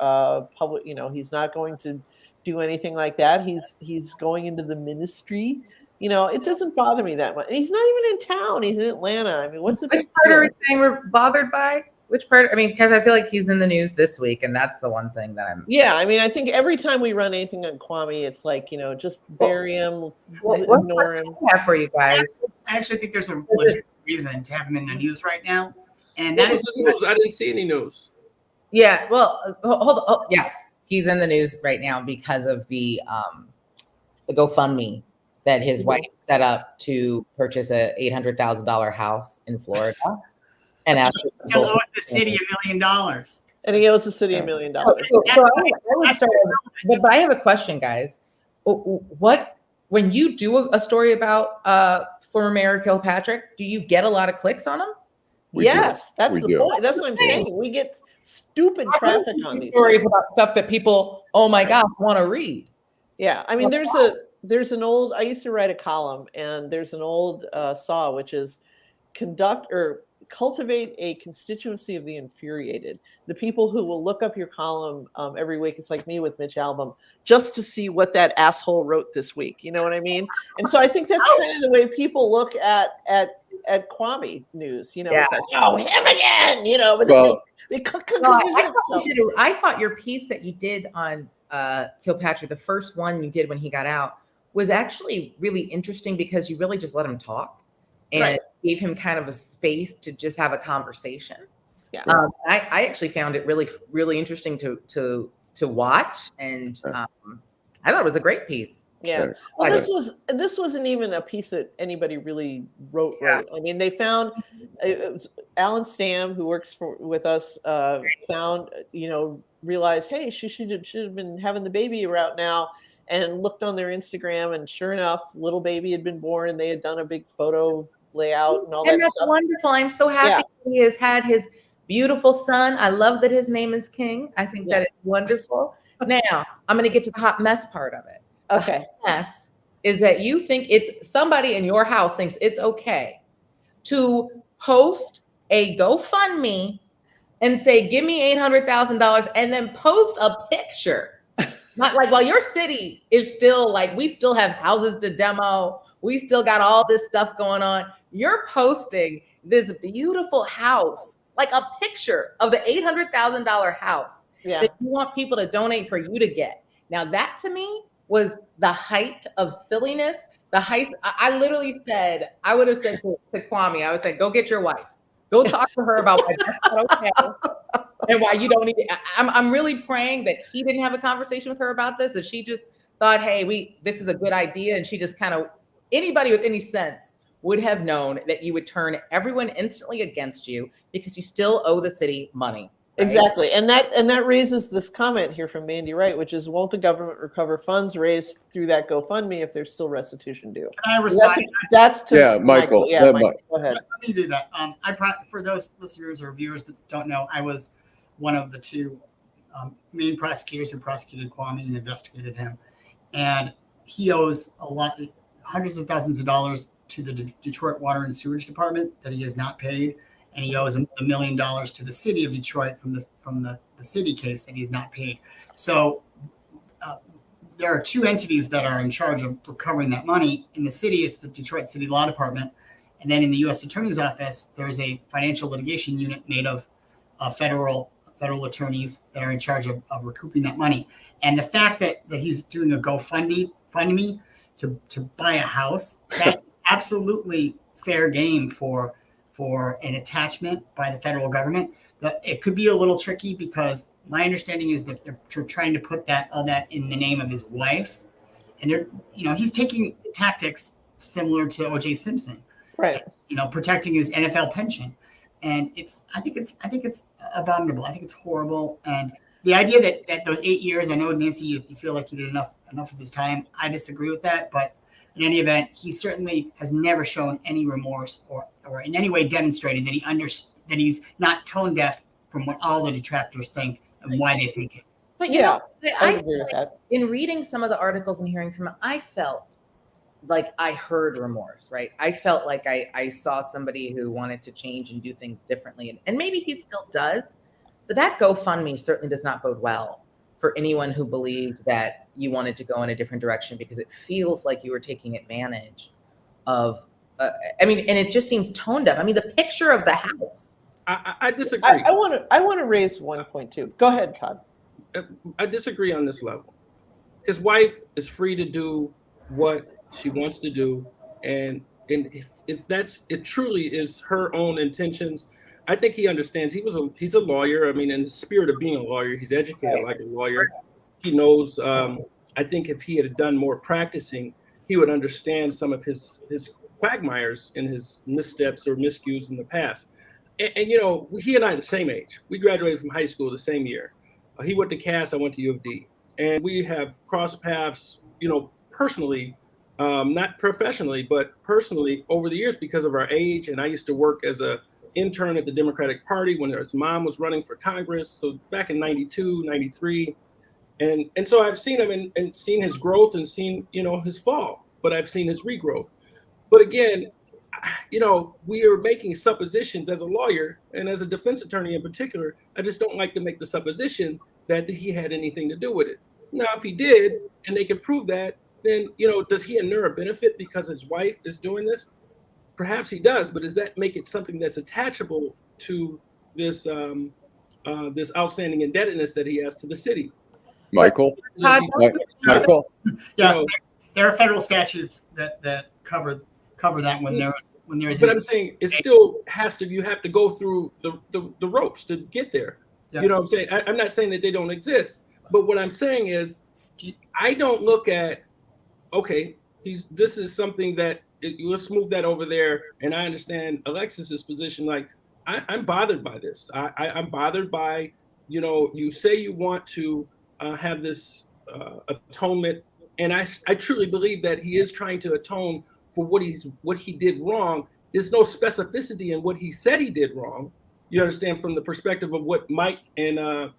public. He's not going to do anything like that. He's going into the ministry. It doesn't bother me that much. And he's not even in town. He's in Atlanta. What's the which part are we saying we're bothered by? Which part? Because I feel like he's in the news this week, and that's the one thing that I'm. Yeah, I think every time we run anything on Kwame, it's like just bury him, ignore him. I have for you guys. I actually think there's a legit reason to have him in the news right now, and that is the news. I didn't see any news. Yeah, well, hold on. Yes, he's in the news right now because of the GoFundMe that his wife set up to purchase a $800,000 house in Florida. And Still owes the city $1 million. And he owes the city $1 million. So I would start, but I have a question, guys. What, when you do a story about former Mayor Kilpatrick, do you get a lot of clicks on him? Yes, that's the point. That's what I'm saying. We get stupid traffic on these stories things. about stuff that people, oh my God, want to read. Yeah, I mean, there's an old. I used to write a column, and there's an old saw, which is cultivate a constituency of the infuriated. The people who will look up your column every week. It's like me with Mitch Albom, just to see what that asshole wrote this week. You know what I mean? And so I think that's kind of the way people look at Kwame news. You know, it's like, oh, him again. You know, but I thought your piece that you did on Kilpatrick, the first one you did when he got out, was actually really interesting because you really just let him talk. And gave him kind of a space to just have a conversation. Yeah, I actually found it really, really interesting to watch, and I thought it was a great piece. Yeah, well, this wasn't even a piece that anybody really wrote. I mean, they found Allan Stam, who works with us, found, realized, hey, she should have been having the baby out now. And looked on their Instagram, and sure enough, little baby had been born. They had done a big photo layout and all that stuff. And that's wonderful. I'm so happy he has had his beautiful son. I love that his name is King. I think that is wonderful. Now, I'm going to get to the hot mess part of it. Okay. The hot mess is that you think it's somebody in your house thinks it's okay to post a GoFundMe and say, give me $800,000, and then post a picture. Not like, while your city is still like, we still have houses to demo. We still got all this stuff going on. You're posting this beautiful house, like a picture of the $800,000 house that you want people to donate for you to get. Now that to me was the height of silliness. I literally said, I would have said to Kwame, I would say, go get your wife. Go talk to her about why that's not okay. And why you don't need it. I'm really praying that he didn't have a conversation with her about this, that she just thought, hey, this is a good idea. And she just kind of, anybody with any sense would have known that you would turn everyone instantly against you because you still owe the city money. Right? Exactly. And that raises this comment here from Mandy Wright, which is, won't the government recover funds raised through that GoFundMe if there's still restitution due? Can I respond? That's to Michael. Yeah, Michael, go ahead. Let me do that. For those listeners or viewers that don't know, I was one of the two main prosecutors who prosecuted Kwame and investigated him. And he owes hundreds of thousands of dollars to the Detroit Water and Sewage Department that he has not paid. And he owes $1 million to the city of Detroit from the city case that he's not paid. So there are two entities that are in charge of recovering that money. In the city, it's the Detroit City Law Department. And then in the U.S. Attorney's Office, there's a financial litigation unit made of federal attorneys that are in charge of recouping that money. And the fact that he's doing a GoFundMe to buy a house, that's absolutely fair game for an attachment by the federal government. It could be a little tricky because my understanding is that they're trying to put all that in the name of his wife, and he's taking tactics similar to O.J. Simpson, right? Protecting his NFL pension, and I think it's abominable. I think it's horrible, and the idea that those 8 years. I know, Nancy, you feel like you did enough of his time. I disagree with that, but in any event, he certainly has never shown any remorse or in any way demonstrated that that he's not tone deaf from what all the detractors think and why they think it. But I agree with that. In reading some of the articles and hearing from him, I felt like I heard remorse, right? I felt like I saw somebody who wanted to change and do things differently. And maybe he still does, but that GoFundMe certainly does not bode well for anyone who believed that you wanted to go in a different direction, because it feels like you were taking advantage of, and it just seems tone deaf. I mean, the picture of the house. I disagree. I want to raise one point too. Go ahead, Todd. I disagree on this level. His wife is free to do what she wants to do, and if it truly is her own intentions, I think he understands. He's a lawyer. I mean, in the spirit of being a lawyer, he's educated like a lawyer. He knows. I think if he had done more practicing, he would understand some of his quagmires and his missteps or miscues in the past. and you know, he and I are the same age. We graduated from high school the same year. He went to Cass, I went to U of D, and we have crossed paths, you know, personally, not professionally, but personally over the years because of our age. And I used to work as a intern at the Democratic Party when his mom was running for Congress. So back in 92, 93. And so I've seen him and seen his growth and seen, you know, his fall, but I've seen his regrowth. But again, you know, we are making suppositions as a lawyer and as a defense attorney in particular. I just don't like to make the supposition that he had anything to do with it. Now, if he did, and they can prove that, then, you know, does he inure a benefit because his wife is doing this? Perhaps he does, but does that make it something that's attachable to this this outstanding indebtedness that he has to the city? Michael? Michael? Yes, there are federal statutes that cover that when there's. But I'm saying it still has to. You have to go through the ropes to get there. Yeah. You know what I'm saying? I'm not saying that they don't exist, but what I'm saying is, I don't look at, okay, this is something that let's move that over there. And I understand Alexis's position. Like, I'm bothered by this. I'm bothered by, you know, you say you want to have this atonement, and I truly believe that he is trying to atone for what he did wrong. There's no specificity in what he said he did wrong. You understand, from the perspective of what Mike and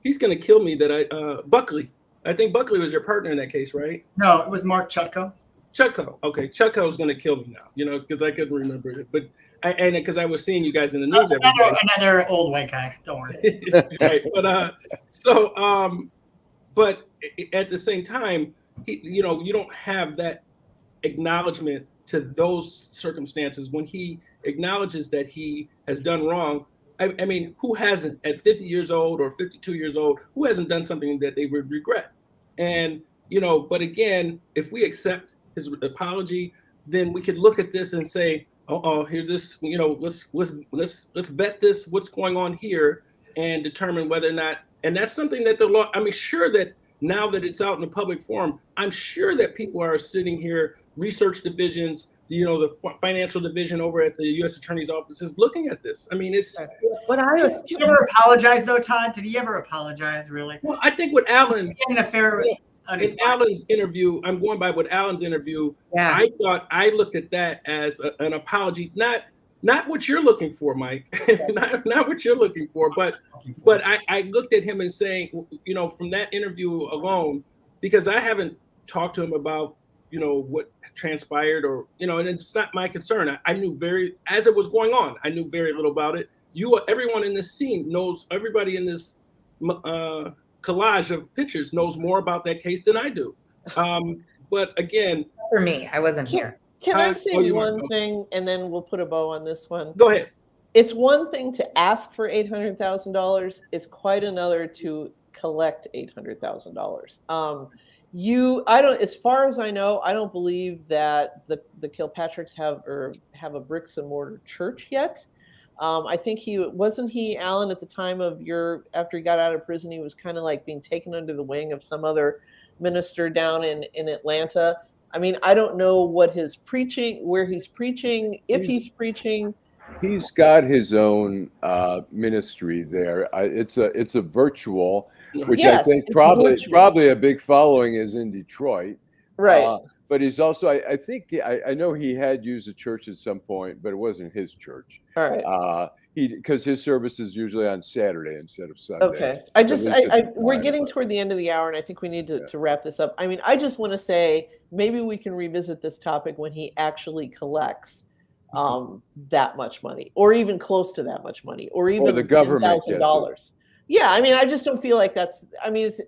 he's gonna kill me that Buckley. I think Buckley was your partner in that case, right? No, it was Mark Chutko. Chutko. Okay, Chutko's gonna kill me now. You know, because I couldn't remember it, but because I was seeing you guys in the news every day. Another old white guy. Don't worry. Right, but at the same time, you know, you don't have that acknowledgement to those circumstances when he acknowledges that he has done wrong. I mean, who hasn't at 50 years old or 52 years old, who hasn't done something that they would regret? And, you know, but again, if we accept his apology, then we could look at this and say, oh, here's this, you know, let's vet this, what's going on here, and determine whether or not, and that's something that the law, I mean, sure that now that it's out in the public forum, I'm sure that people are sitting here, research divisions, you know, the financial division over at the U.S. Attorney's Office is looking at this. I mean, it's. Did he ever apologize, though, Todd? Did he ever apologize, really? Well, I think with Allan, in Allan's interview, I'm going by what Allan's interview. Yeah. I thought I looked at that as an apology, not what you're looking for, Mike, not what you're looking for, but I looked at him and saying, you know, from that interview alone, because I haven't talked to him about, you know, what transpired, or, you know, and it's not my concern. I knew as it was going on, I knew very little about it. Everyone in this scene knows, everybody in this collage of pictures knows more about that case than I do. But again, for me, I wasn't here. Can I say one thing, and then we'll put a bow on this one? Go ahead. It's one thing to ask for $800,000. It's quite another to collect $800,000. As far as I know, I don't believe that the Kilpatricks have a bricks and mortar church yet. I think wasn't he, Allan, at the time of after he got out of prison, he was kind of like being taken under the wing of some other minister down in Atlanta. I mean, I don't know what his preaching, where he's preaching, if he's preaching. He's got his own ministry there. It's a virtual, which I think probably a big following is in Detroit. Right. But he's also, I think, I know he had used a church at some point, but it wasn't his church. All right. Because his service is usually on Saturday instead of Sunday. Okay. We're getting toward the end of the hour, and I think we need to wrap this up. I mean, I just want to say maybe we can revisit this topic when he actually collects that much money, or even close to that much money, or even the government $10,000. Yeah, I mean, I just don't feel like that's. I mean, it's,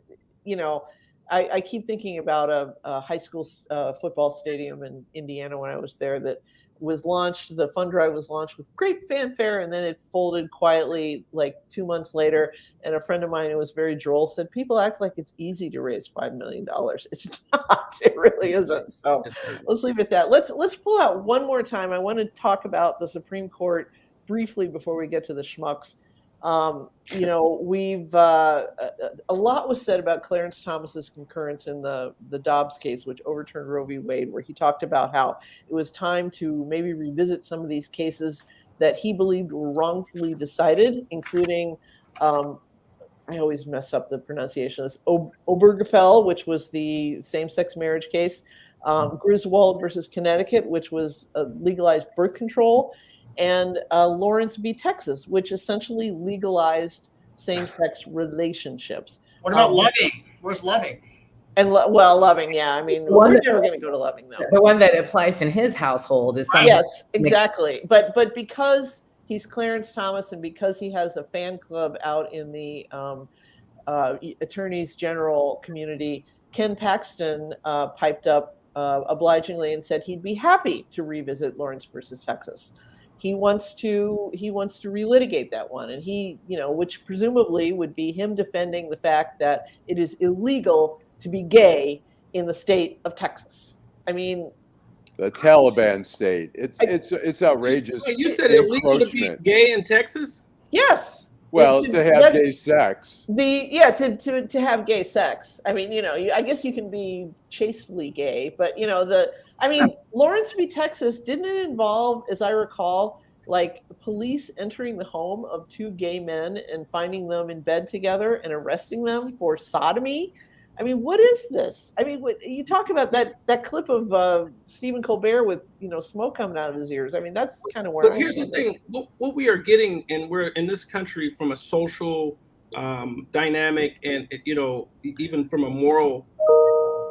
you know, I keep thinking about a high school football stadium in Indiana when I was there that was launched. The fund drive was launched with great fanfare, and then it folded quietly like 2 months later. And a friend of mine who was very droll said, "People act like it's easy to raise $5 million. It's not. It really isn't." So let's leave it at that. Let's pull out one more time. I want to talk about the Supreme Court briefly before we get to the schmucks. You know, we've a lot was said about Clarence Thomas's concurrence in the Dobbs case, which overturned Roe v. Wade, where he talked about how it was time to maybe revisit some of these cases that he believed were wrongfully decided, including I always mess up the pronunciation of this, Obergefell, which was the same-sex marriage case, Griswold versus Connecticut, which was legalized birth control, and Lawrence v. Texas, which essentially legalized same-sex relationships. What about Loving? Where's Loving? And Loving, yeah. I mean, we're never going to go to Loving, though. The one that applies in his household is something. Yes, exactly. But because he's Clarence Thomas, and because he has a fan club out in the attorneys general community, Ken Paxton piped up obligingly and said he'd be happy to revisit Lawrence versus Texas. He wants to relitigate that one, and he, you know, which presumably would be him defending the fact that it is illegal to be gay in the state of Texas. I mean, the Taliban state. It's outrageous. Wait, you said illegal to be gay in Texas? Yes. Well, to have gay sex. To have gay sex. I mean, you know, I guess you can be chastely gay, but you know, Lawrence v. Texas, didn't it involve, as I recall, like police entering the home of two gay men and finding them in bed together and arresting them for sodomy? I mean, what is this? I mean, you talk about that clip of Stephen Colbert with, you know, smoke coming out of his ears. I mean, that's kind of where. But here's the thing: what we are getting, and we're in this country from a social dynamic, and you know, even from a moral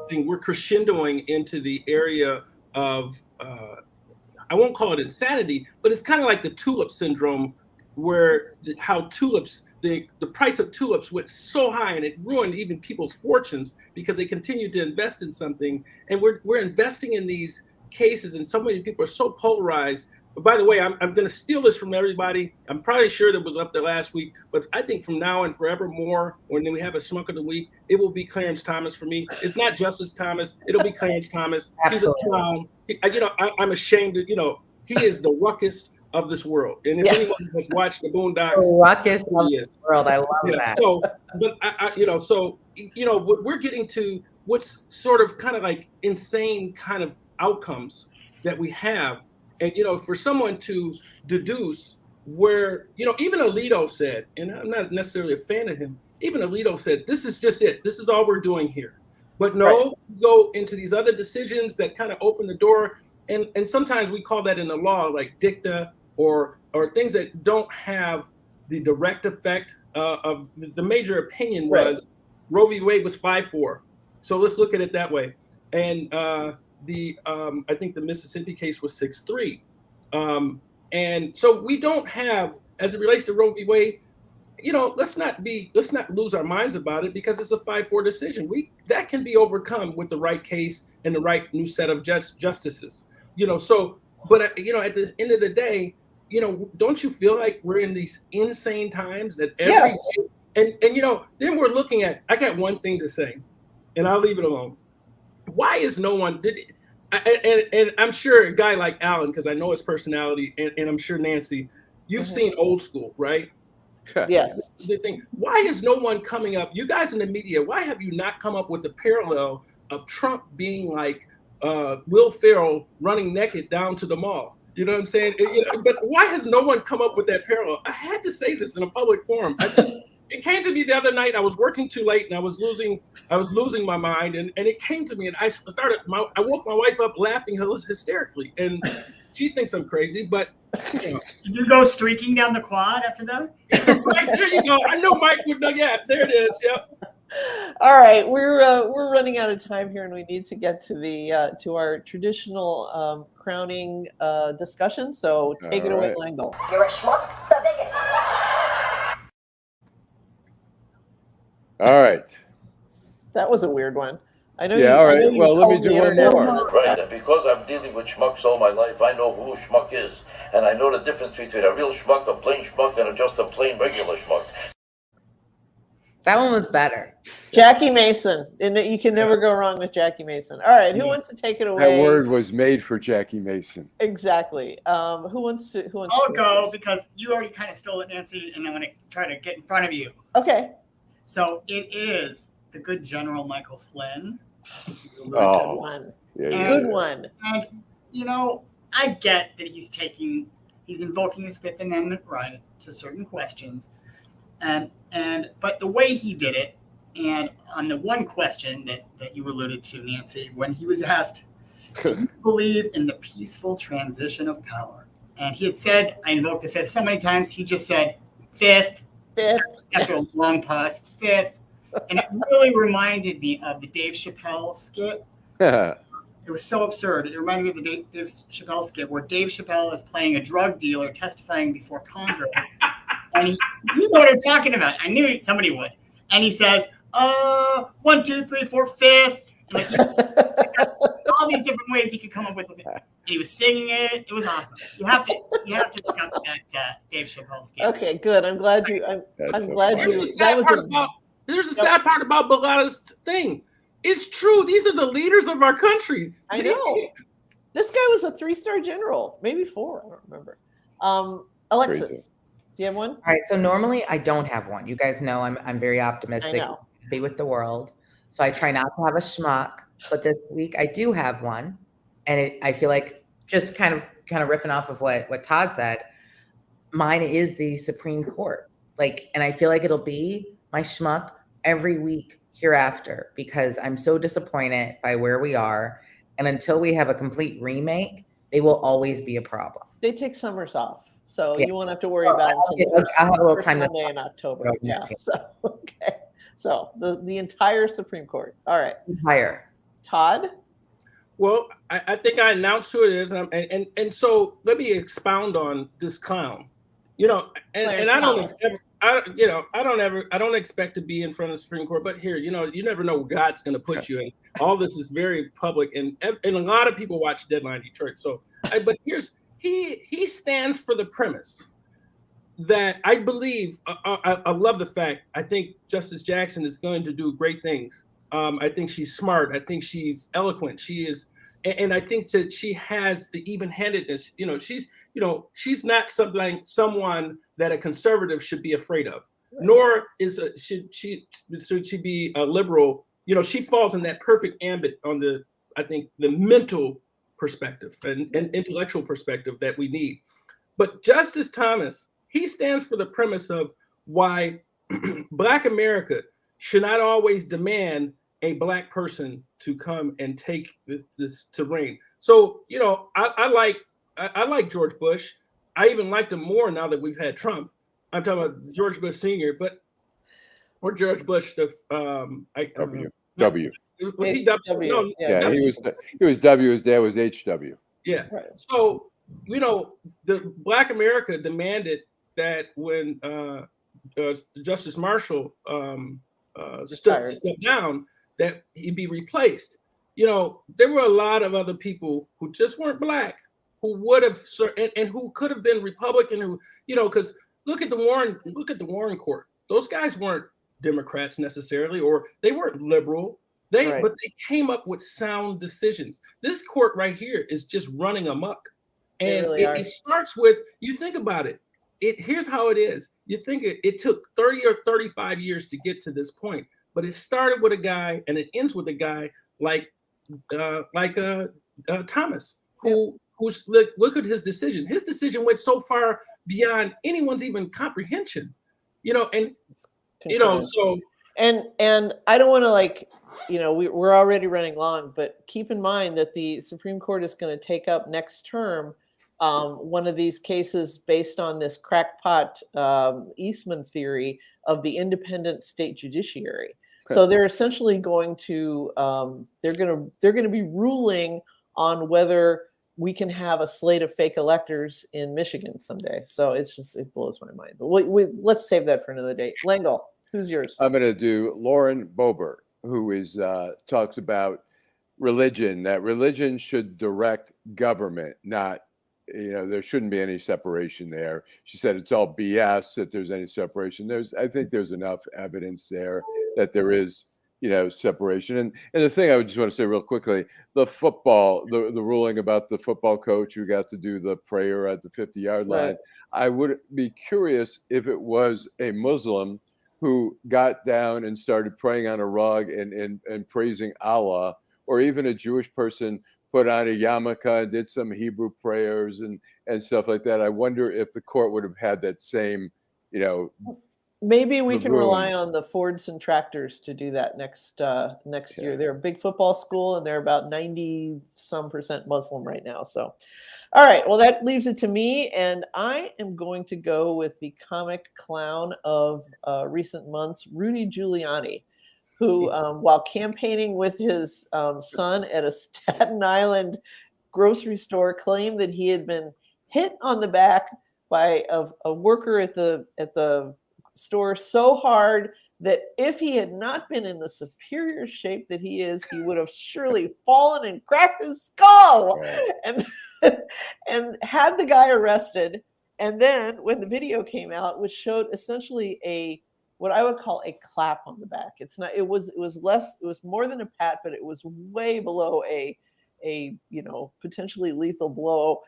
thing, we're crescendoing into the area of I won't call it insanity, but it's kind of like the tulip syndrome, where how tulips. The price of tulips went so high, and it ruined even people's fortunes because they continued to invest in something. And we're investing in these cases, and so many people are so polarized. But by the way, I'm going to steal this from everybody. I'm probably sure that was up there last week, but I think from now and forevermore, when we have a Schmuck of the week, it will be Clarence Thomas for me. It's not Justice Thomas. It'll be Clarence Thomas. Absolutely. He's a clown. I'm ashamed that, you know, he is the ruckus of this world. And if anyone has watched the Boondocks, ruckus of this world, I love that. So, but what we're getting to, what's sort of kind of like insane kind of outcomes that we have, and you know, for someone to deduce where, you know, even Alito said, and I'm not necessarily a fan of him, even Alito said, this is just it. This is all we're doing here. But no, go into these other decisions that kind of open the door, and sometimes we call that in the law like dicta. Or things that don't have the direct effect of the major opinion was Roe v. Wade was 5-4. So let's look at it that way. And I think the Mississippi case was 6-3. And so we don't have, as it relates to Roe v. Wade, you know, let's not lose our minds about it because it's a 5-4 decision. That can be overcome with the right case and the right new set of justices. You know, so, but you know, at the end of the day, you know, don't you feel like we're in these insane times that every day, and you know, then we're looking at, I got one thing to say, and I'll leave it alone. Why is no one and I'm sure a guy like Allan, because I know his personality, and I'm sure Nancy, you've seen Old School, right? Yes. The thing, why is no one coming up, you guys in the media, why have you not come up with the parallel of Trump being like Will Ferrell running naked down to the mall? You know what I'm saying? But why has no one come up with that parallel? I had to say this in a public forum. It came to me the other night. I was working too late and I was losing my mind. And it came to me, and I woke my wife up laughing hysterically. And she thinks I'm crazy, but you know. Did you go streaking down the quad after that? Right, there you go. I know Mike would know. Yeah, there it is. Yep. All right, we're running out of time here, and we need to get to to our traditional crowning discussion. So take it away, Lengel. You're a schmuck, the biggest. All right. That was a weird one. I know. Yeah. All right. Well, let me do one more. Right, and because I'm dealing with schmucks all my life, I know who a schmuck is, and I know the difference between a real schmuck, a plain schmuck, and just a plain regular schmuck. That one was better. Jackie Mason. And you can never go wrong with Jackie Mason. All right. Who wants to take it away? That word was made for Jackie Mason. Exactly. Who wants to I'll go first? because you already kind of stole it, Nancy, and I'm going to try to get in front of you. Okay. So it is the good General Michael Flynn. Oh, One. yeah, Good one. And, you know, I get that he's invoking his Fifth Amendment right to certain questions. But the way he did it, and on the one question that you alluded to, Nancy, when he was asked, do you believe in the peaceful transition of power? And he had said, I invoked the Fifth so many times, he just said, Fifth. After a long pause, Fifth. And it really reminded me of the Dave Chappelle skit. It was so absurd. It reminded me of the Dave Chappelle skit where Dave Chappelle is playing a drug dealer testifying before Congress. And you know what I'm talking about. I knew somebody would. And he says, 1, 2, 3, 4, fifth. And all these different ways he could come up with it. And he was singing it. It was awesome. You have to look up that Dave Chappelle skit. Okay, good. I'm glad you. I'm glad funny. you. That was There's a sad part about Bullotta's thing. It's true. These are the leaders of our country. I know. This guy was a 3-star general, maybe 4. I don't remember. Alexis, Crazy. do you have one? All right. So normally I don't have one. You guys know I'm very optimistic. I know. Be with the world. So I try not to have a schmuck. But this week I do have one, and I feel like just kind of riffing off of what Todd said. Mine is the Supreme Court. And I feel like it'll be my schmuck every week hereafter, because I'm so disappointed by where we are. And until we have a complete remake, they will always be a problem. They take summers off, so Yeah. you won't have to worry about it until I'll have a little first time to Monday in October. Okay. Yeah. So okay. So the entire Supreme Court. All right. Higher. Todd. Well, I think I announced who it is, and so let me expound on this clown. You know, and I don't expect to be in front of the Supreme Court, but here, you know, you never know where God's going to put you in. All this is very public, and a lot of people watch Deadline Detroit. So, but he stands for the premise that I believe. I love the fact. I think Justice Jackson is going to do great things. I think she's smart. I think she's eloquent. She is, and I think that she has the even-handedness. You know, she's not someone that a conservative should be afraid of. Right. Nor should she be a liberal. You know, she falls in that perfect ambit on I think the mental perspective and intellectual perspective that we need. But Justice Thomas, he stands for the premise of why Black America should not always demand a Black person to come and take this to reign. So, you know, I like George Bush. I even liked him more now that we've had Trump. I'm talking about George Bush Sr., or George Bush the W. Was he W? No, yeah, he was W. His dad was HW. Yeah. Right. So, you know, the Black America demanded that when Justice Marshall stepped down, that he be replaced. You know, there were a lot of other people who just weren't Black, who would have and who could have been Republican. Who, you know, because look at the Warren Court. Those guys weren't Democrats necessarily, or they weren't liberal. But they came up with sound decisions. This court right here is just running amok, and it starts with, you think about it. Here's how it is. You think it took 30 or 35 years to get to this point, but it started with a guy and it ends with a guy like Thomas, who's look at his decision. His decision went so far beyond anyone's even comprehension, you know, and you know, so and I don't want to we're already running long, but keep in mind that the Supreme Court is going to take up next term one of these cases based on this crackpot Eastman theory of the independent state judiciary. Okay. So they're essentially going to they're going to be ruling on whether we can have a slate of fake electors in Michigan someday. So it blows my mind. But let's save that for another day. Lengel, who's yours? I'm going to do Lauren Boebert, who talks about religion, that religion should direct government, not there shouldn't be any separation there. She said it's all BS that there's any separation. I think there's enough evidence there that there is, separation. And the thing I would just want to say real quickly, the ruling about the football coach who got to do the prayer at the 50-yard line. Right. I would be curious if it was a Muslim who got down and started praying on a rug and praising Allah, or even a Jewish person put on a yarmulke and did some Hebrew prayers and stuff like that. I wonder if the court would have had that same, Maybe we can room. rely on the Fords and Tractors to do that next year. They're a big football school, and they're about 90% Muslim right now. So, all right. Well, that leaves it to me, and I am going to go with the comic clown of recent months, Rudy Giuliani, who, while campaigning with his son at a Staten Island grocery store, claimed that he had been hit on the back by a worker at the store so hard that if he had not been in the superior shape that he is, he would have surely fallen and cracked his skull, and had the guy arrested. And then when the video came out, which showed essentially what I would call a clap on the back. It was more than a pat, but it was way below a potentially lethal blow.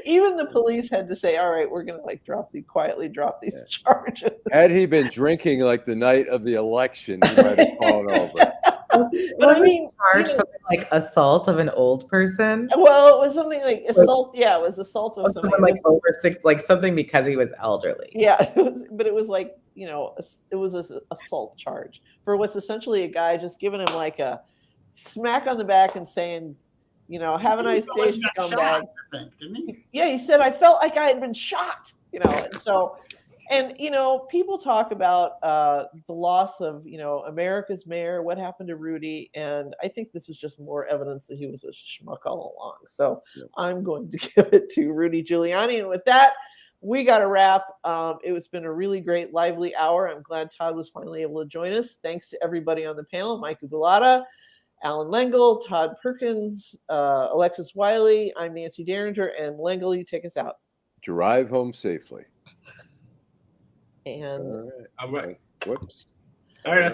Even the police had to say, all right, we're going to quietly drop these charges. Had he been drinking like the night of the election, he might have fallen over. But I mean, something like assault of an old person. Well, it was something like assault. Yeah, it was assault of somebody like over 6, like something because he was elderly. Yeah, but it was like, it was an assault charge for what's essentially a guy just giving him like a smack on the back and saying, have a nice day, scumbag. Yeah, he said, I felt like I had been shot, and so, and, people talk about the loss of, America's mayor, what happened to Rudy, and I think this is just more evidence that he was a schmuck all along. So I'm going to give it to Rudy Giuliani. And with that, we got to wrap. It's been a really great, lively hour. I'm glad Todd was finally able to join us. Thanks to everybody on the panel, Michael Bullotta, Allan Lengel, Todd Perkins, Alexis Wiley. I'm Nancy Derringer, and Lengel, you take us out. Drive home safely. And all right. Whoops. All right.